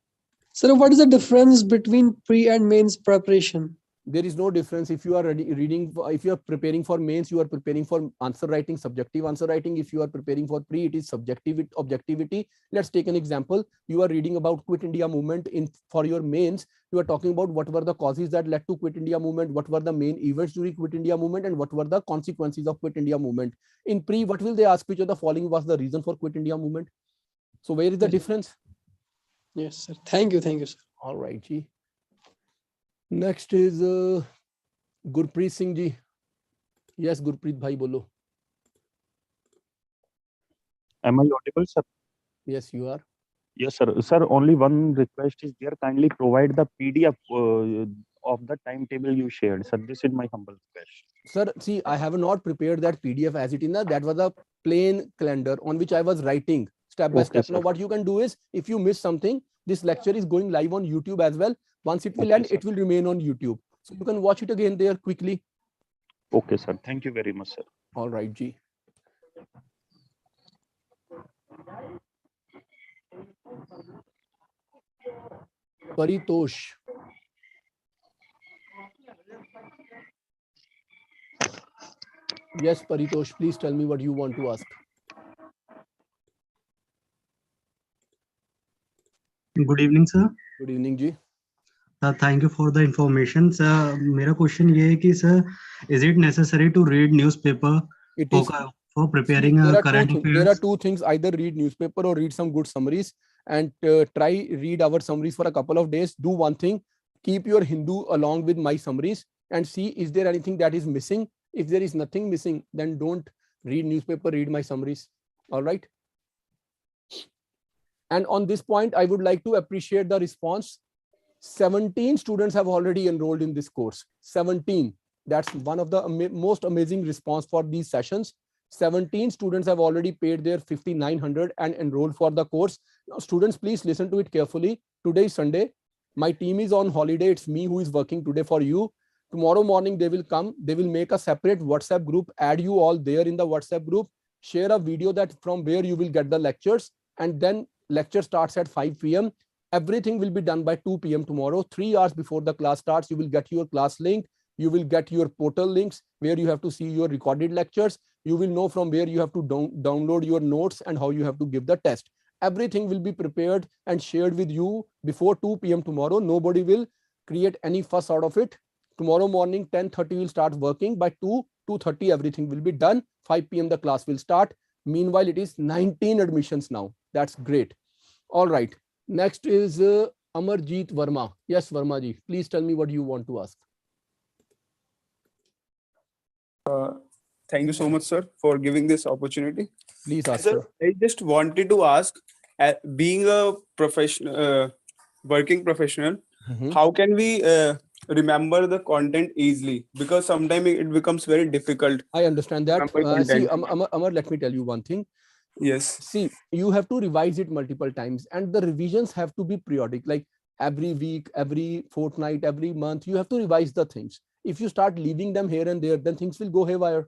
Sir, what is the difference between pre and mains preparation? There is no difference. If you are if you are preparing for mains, you are preparing for answer writing, subjective answer writing. If you are preparing for pre, it is subjective objectivity. Let's take an example. You are reading about Quit India movement for your mains. You are talking about what were the causes that led to Quit India movement, what were the main events during Quit India movement, and what were the consequences of Quit India movement. In pre, what will they ask? Which of the following was the reason for Quit India movement? So where is the difference? Yes, sir. Thank you, sir. All right, ji. Next is Gurpreet Singh ji. Yes, Gurpreet bhai, bolo. Am I audible, sir? Yes, you are. Yes, sir. Sir, only one request is there. Kindly provide the PDF of the timetable you shared, sir. This is my humble request. Sir, see, I have not prepared that PDF as it is. That was a plain calendar on which I was writing step by step. Now, what you can do is, if you miss something, this lecture is going live on YouTube as well. Once it will end, it will remain on YouTube. So you can watch it again there quickly. Okay, sir. Thank you very much, sir. All right, ji. Paritosh. Yes, Paritosh, please tell me what you want to ask. Good evening, sir. Good evening, Ji. Thank you for the information, sir. मेरा question ये है कि sir, is it necessary to read newspaper It is. for preparing There are current two affairs? There are two things. Either read newspaper or read some good summaries, and try read our summaries for a couple of days. Do one thing: keep your Hindu along with my summaries and see is there anything that is missing. If there is nothing missing, then don't read newspaper. Read my summaries. All right. And on this point, I would like to appreciate the response. 17 students have already enrolled in this course. 17. That's one of the most amazing response for these sessions. 17 students have already paid their 5,900 and enrolled for the course. Now, students, please listen to it carefully. Today is Sunday. My team is on holiday. It's me who is working today for you. Tomorrow morning, they will come. They will make a separate WhatsApp group, add you all there in the WhatsApp group, share a video that from where you will get the lectures, and then lecture starts at 5 p.m. Everything will be done by 2 p.m. tomorrow. 3 hours before the class starts, you will get your class link. You will get your portal links where you have to see your recorded lectures. You will know from where you have to download your notes and how you have to give the test. Everything will be prepared and shared with you before 2 p.m. tomorrow. Nobody will create any fuss out of it. Tomorrow morning, 10:30 will start working. By 2:30, everything will be done. 5 p.m. the class will start. Meanwhile, it is 19 admissions now. That's great. All right. Next is Amarjeet Verma. Yes, Verma ji, please tell me what you want to ask. Thank you so much, sir, for giving this opportunity. Please ask, sir. I just wanted to ask, being a professional, working professional, how can we remember the content easily? Because sometimes it becomes very difficult. I understand that. See, Amar, let me tell you one thing. Yes. See, you have to revise it multiple times, and the revisions have to be periodic, like every week, every fortnight, every month. You have to revise the things. If you start leaving them here and there, then things will go haywire.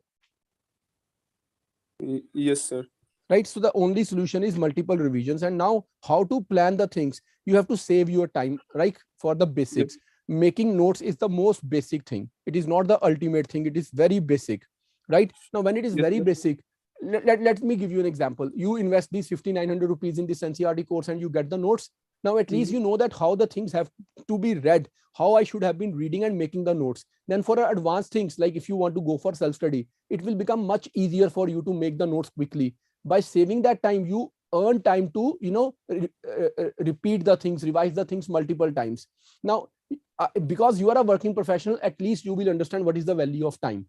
Yes, sir. Right. So the only solution is multiple revisions. And now, how to plan the things? You have to save your time, right? For the basics. Yep. Making notes is the most basic thing. It is not the ultimate thing. It is very basic, right? Now, when it is very basic, let me give you an example. You invest these 5,900 rupees in this NCERT course and you get the notes. Now, at least you know that how the things have to be read, how I should have been reading and making the notes. Then for advanced things, like if you want to go for self-study, it will become much easier for you to make the notes quickly. By saving that time, you earn time to, repeat the things, revise the things multiple times. Now, because you are a working professional, at least you will understand what is the value of time.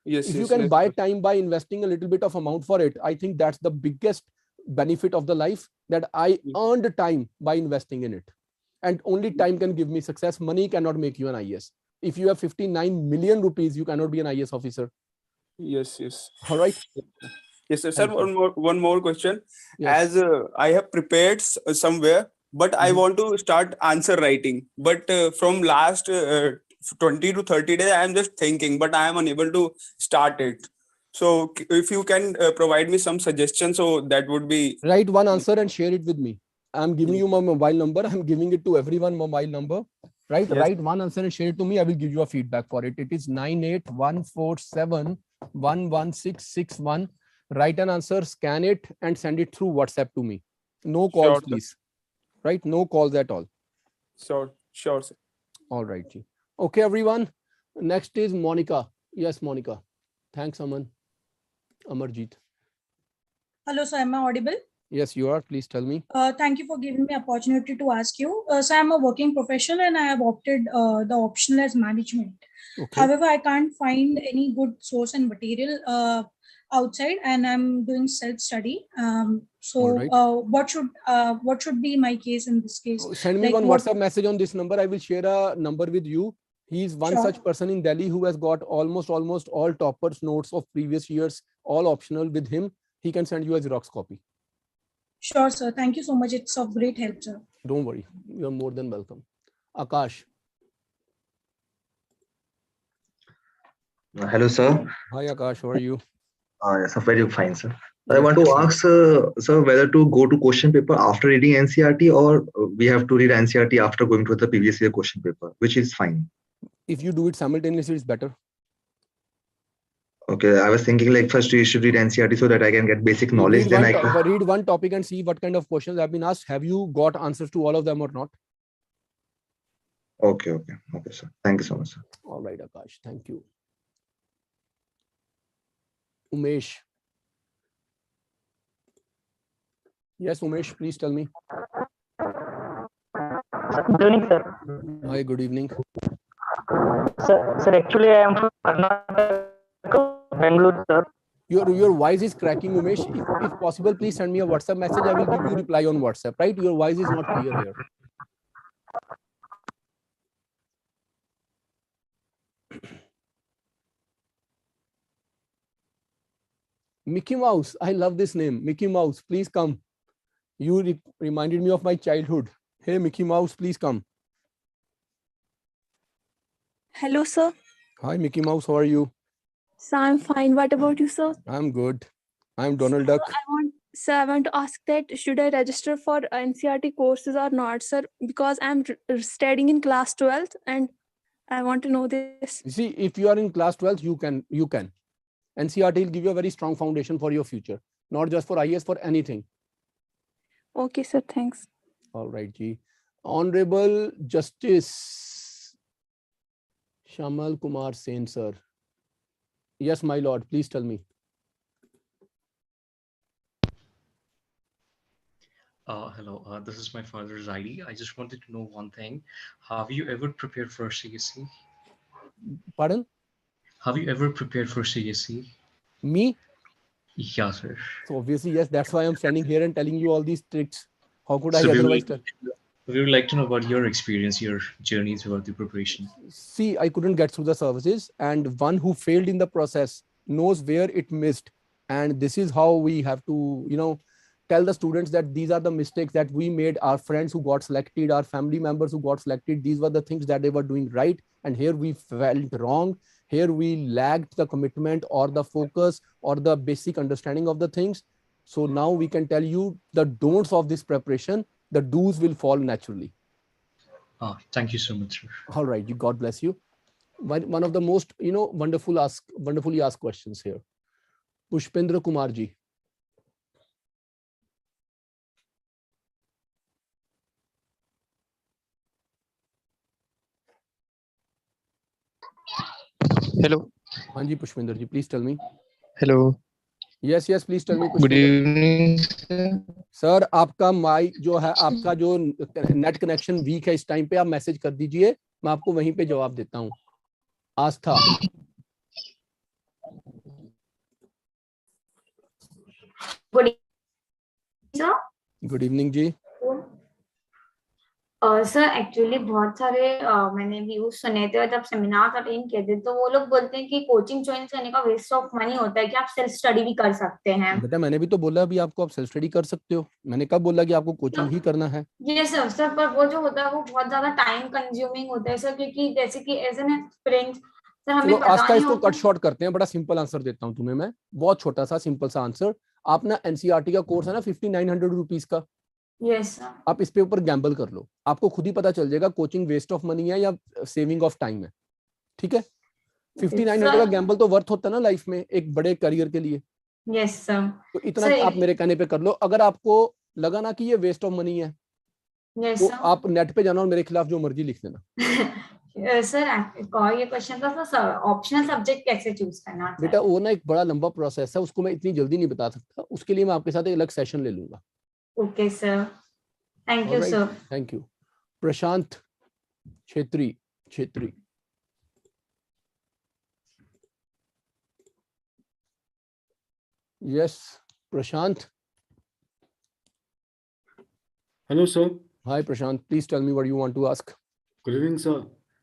If you can buy time by investing a little bit of amount for it, I think that's the biggest benefit of the life, that I earned time by investing in it. And only time can give me success. Money cannot make you an IAS. If you have 59 million rupees, you cannot be an IAS officer. Yes. All right. Yes, sir. Sir, one more question. Yes. As I have prepared somewhere, but I want to start answer writing. But from last 20 to 30 days, I am just thinking, but I am unable to start it. So if you can provide me some suggestions, so that would be... Write one answer and share it with me. I'm giving you my mobile number. I'm giving it to everyone mobile number. Right? Yes. Write one answer and share it to me. I will give you a feedback for it. It is 9814711661. Write an answer, scan it, and send it through WhatsApp to me. No calls, please. Right? No calls at all. Sure, sir. All right. Okay, everyone. Next is Monica. Yes, Monica. Thanks, Amarjeet. Hello, sir. Am I audible? Yes, you are. Please tell me. Thank you for giving me opportunity to ask you. So I'm a working professional and I have opted the optional as management. Okay. However, I can't find any good source and material outside, and I'm doing self-study. What should be my case in this case? Send me one WhatsApp message on this number. I will share a number with you. He is one such person in Delhi who has got almost all toppers notes of previous years, all optional with him. He can send you a Xerox copy. Sure, sir. Thank you so much. It's of great help, sir. Don't worry. You're more than welcome. Akash. Hello, sir. Hi, Akash. How are you? Yes, very fine, sir. I want to ask, sir, whether to go to question paper after reading NCERT or we have to read NCERT after going to the previous year question paper, which is fine. If you do it simultaneously, it's better. Okay, I was thinking like first you should read NCERT so that I can get basic knowledge. Read Then one, I can read one topic and see what kind of questions have been asked. Have you got answers to all of them or not? Okay, sir. Thank you so much, sir. All right, Akash. Thank you. Umesh. Yes, Umesh, please tell me. Good evening, sir. Hi, good evening. Sir, actually, I am from Karnataka, Bangalore, sir. Your voice is cracking, Umesh. If possible, please send me a WhatsApp message. I will give you reply on WhatsApp, right? Your voice is not clear here. Mickey Mouse. I love this name. Mickey Mouse, please come. You reminded me of my childhood. Hey, Mickey Mouse, please come. Hello, sir. Hi, Mickey Mouse. How are you? So I'm fine. What about you, sir? I'm good. I'm Donald Duck. I want to ask that should I register for NCERT courses or not, sir? Because I'm studying in class 12th and I want to know this. You see, if you are in class 12th, you can. NCERT will give you a very strong foundation for your future, not just for IAS, for anything. Okay, sir. Thanks. All right, Ji. Honorable Justice Shamal Kumar Sen, sir. Yes, my lord, please tell me. Hello, this is my father's ID. I just wanted to know one thing. Have you ever prepared for CSC? Pardon? Have you ever prepared for CSC? Me? Yeah, sir. So obviously, yes, that's why I'm standing here and telling you all these tricks. How could I otherwise tell? We would like to know about your experience, your journey throughout the preparation. See, I couldn't get through the services, and one who failed in the process knows where it missed. And this is how we have to, tell the students that these are the mistakes that we made. Our friends who got selected, our family members who got selected, these were the things that they were doing right. And here we felt wrong. Here we lacked the commitment or the focus or the basic understanding of the things. So now we can tell you the don'ts of this preparation. The do's will fall naturally. Thank you so much, sir. All right, God bless you. One of the most, wonderfully asked questions here. Pushpendra Kumar ji. Hello. Hanji Pushpendra ji, please tell me. Hello. Yes, please tell me. Good evening, sir. Sir आपका mic जो है, आपका जो net connection weak है इस time पे, आप message कर दीजिए, मैं आपको वहीं पे जवाब देता हूँ. आस्था. गुड इवनिंग जी. सर एक्चुअली बहुत सारे मैंने व्यूज सुने थे और जब सेमिनार अटेंड किए थे तो वो लोग बोलते हैं कि कोचिंग ज्वाइन करने का वेस्ट ऑफ मनी होता है, कि आप सेल्फ स्टडी भी कर सकते हैं. बेटा मैंने भी तो बोला अभी आपको, आप सेल्फ स्टडी कर सकते हो. मैंने कब बोला कि आपको कोचिंग ही करना है? ये सर पर वो जो होता है वो बहुत ज्यादा टाइम कंज्यूमिंग होता है सर, क्योंकि जैसे कि एज एन एक्सपीरियंस सर हमें पता आज का नहीं इसको होता. कट शॉर्ट करते हैं, बड़ा सिंपल आंसर देता हूँ तुम्हें मैं, बहुत छोटा सा सिंपल सा आंसर. आप ना एनसीईआरटी का कोर्स है ना 5900 रुपीज का, यस सर, आप इस पे ऊपर गैम्बल कर लो, आपको खुद ही पता चल जाएगा कोचिंग वेस्ट ऑफ मनी है या सेविंग ऑफ टाइम है. ठीक है, 5900 का गैम्बल तो वर्थ होता है ना लाइफ में एक बड़े करियर के लिए. Yes sir. तो इतना आप मेरे कहने पे कर लो. अगर आपको लगा ना कि ये वेस्ट ऑफ मनी है, तो आप नेट पे जाना और मेरे खिलाफ जो मर्जी लिख देना. सर ये क्वेश्चन था सर, ऑप्शनल सब्जेक्ट कैसे चूज करना? बेटा वो ना एक बड़ा लंबा प्रोसेस है, उसको मैं इतनी जल्दी नहीं बता सकता, उसके लिए मैं आपके साथ एक अलग सेशन ले लूंगा. Okay sir, thank you sir. Thank you. Prashant Chhetri. Yes Prashant. Hello, sir. Hi, Prashant. Please tell me what you want to ask. Good evening, sir.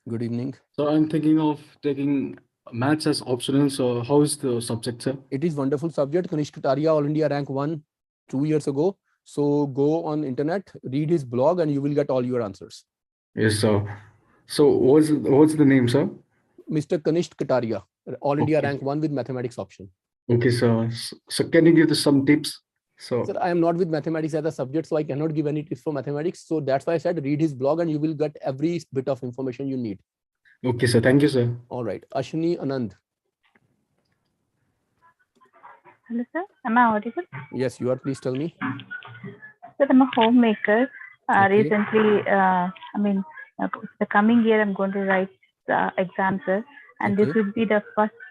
Good evening. So I'm thinking of taking maths as optional. So how is the subject, sir? It is wonderful subject. Kanishk Kataria, All India rank 1 2 years ago. So go on internet, read his blog, and you will get all your answers. Yes, sir. So what's the name, sir? Mr. Kanishk Kataria, All India rank 1 with mathematics option. Okay, so can you give us some tips? So Sir, I am not with mathematics as a subject, so I cannot give any tips for mathematics. So that's why I said read his blog and you will get every bit of information you need. okay, sir. Thank you, sir. All right. Ashwini Anand. Hello, sir. Am I audible? Yes, you are. Please tell me. Sir, I'm a homemaker. Okay. Recently, the coming year I'm going to write exams, sir, and this Okay. will be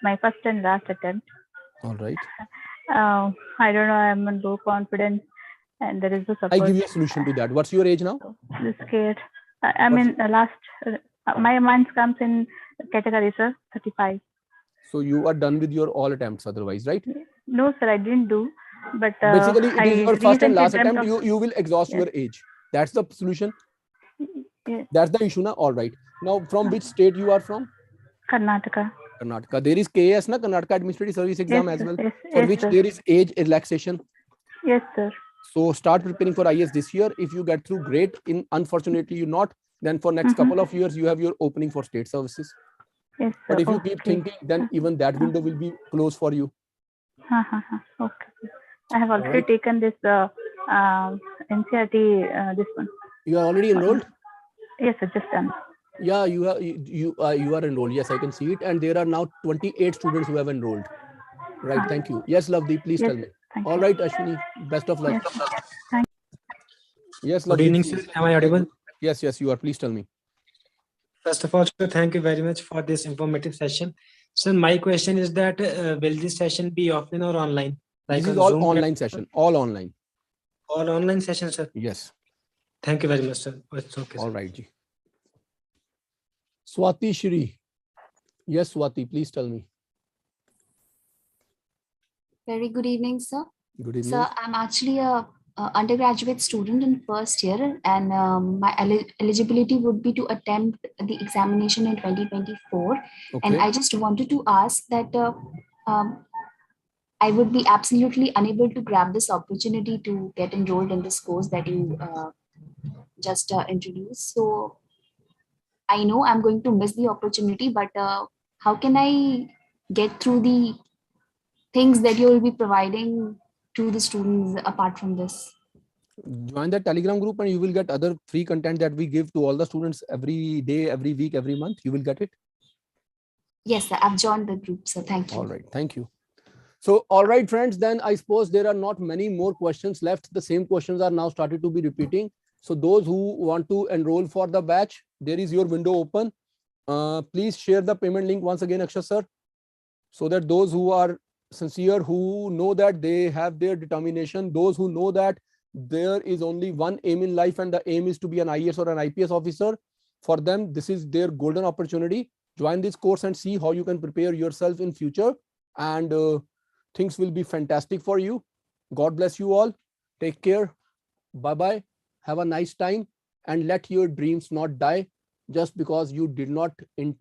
my first and last attempt. All right. I don't know. I'm in low confidence, and there is no support. I give you a solution to that. What's your age now? I'm scared. My month comes in category, sir, 35. So you are done with your all attempts otherwise, right? No, sir, I didn't do. But basically, it is your first and last attempt. of- You will exhaust Yes. your age. That's the solution. Yes. That's the issue now. All right. Now, from which state you are from? Karnataka. Karnataka. There is KAS, na Karnataka Administrative Service Exam Yes, as well, yes, for yes, which sir. there is age relaxation. Yes, sir. So start preparing for IAS this year. If you get through, great. Unfortunately, you not. Then for next couple of years, you have your opening for state services. Yes, sir. But if you keep thinking, then even that window will be closed for you. Okay. I have already right. taken this NCRT, this one. You are already enrolled? Yes, sir, just done. Yeah, you are enrolled. Yes, I can see it. And there are now 28 students who have enrolled. Right. Thank you. Yes, Lovely, please Yes, tell me. thank All you. right, Ashwini, best of luck. Yes, thank Yes, Good Lovely. evening, Please. sir. Am I audible? Yes, you are. Please tell me. First of all, sir, thank you very much for this informative session. So my question is that will this session be offline or online? This Like is on all Zoom? online session. All online. All online session, sir. Yes. Thank you very much, sir. It's okay. All Sir. right, Ji. Swati Shri. Yes, Swati, please tell me. Very good evening, sir. Good evening. Sir, I'm actually a undergraduate student in first year, and my eligibility would be to attempt the examination in 2024. And Okay. I just wanted to ask that I would be absolutely unable to grab this opportunity to get enrolled in this course that you just introduced. So I know I'm going to miss the opportunity, but how can I get through the things that you will be providing to the students apart from this? Join the Telegram group and you will get other free content that we give to all the students every day, every week, every month. You will get it. Yes, sir. I've joined the group, so thank you. All right. Thank you. So, all right, friends, then I suppose there are not many more questions left. The same questions are now started to be repeating. So those who want to enroll for the batch, there is your window open. Please share the payment link once again, Akshay sir, so that those who are sincere, who know that they have their determination, those who know that there is only one aim in life and the aim is to be an IAS or an IPS officer, for them, this is their golden opportunity. Join this course and see how you can prepare yourself in future, and things will be fantastic for you. God bless you all. Take care. Bye-bye. Have a nice time, and let your dreams not die just because you did not intend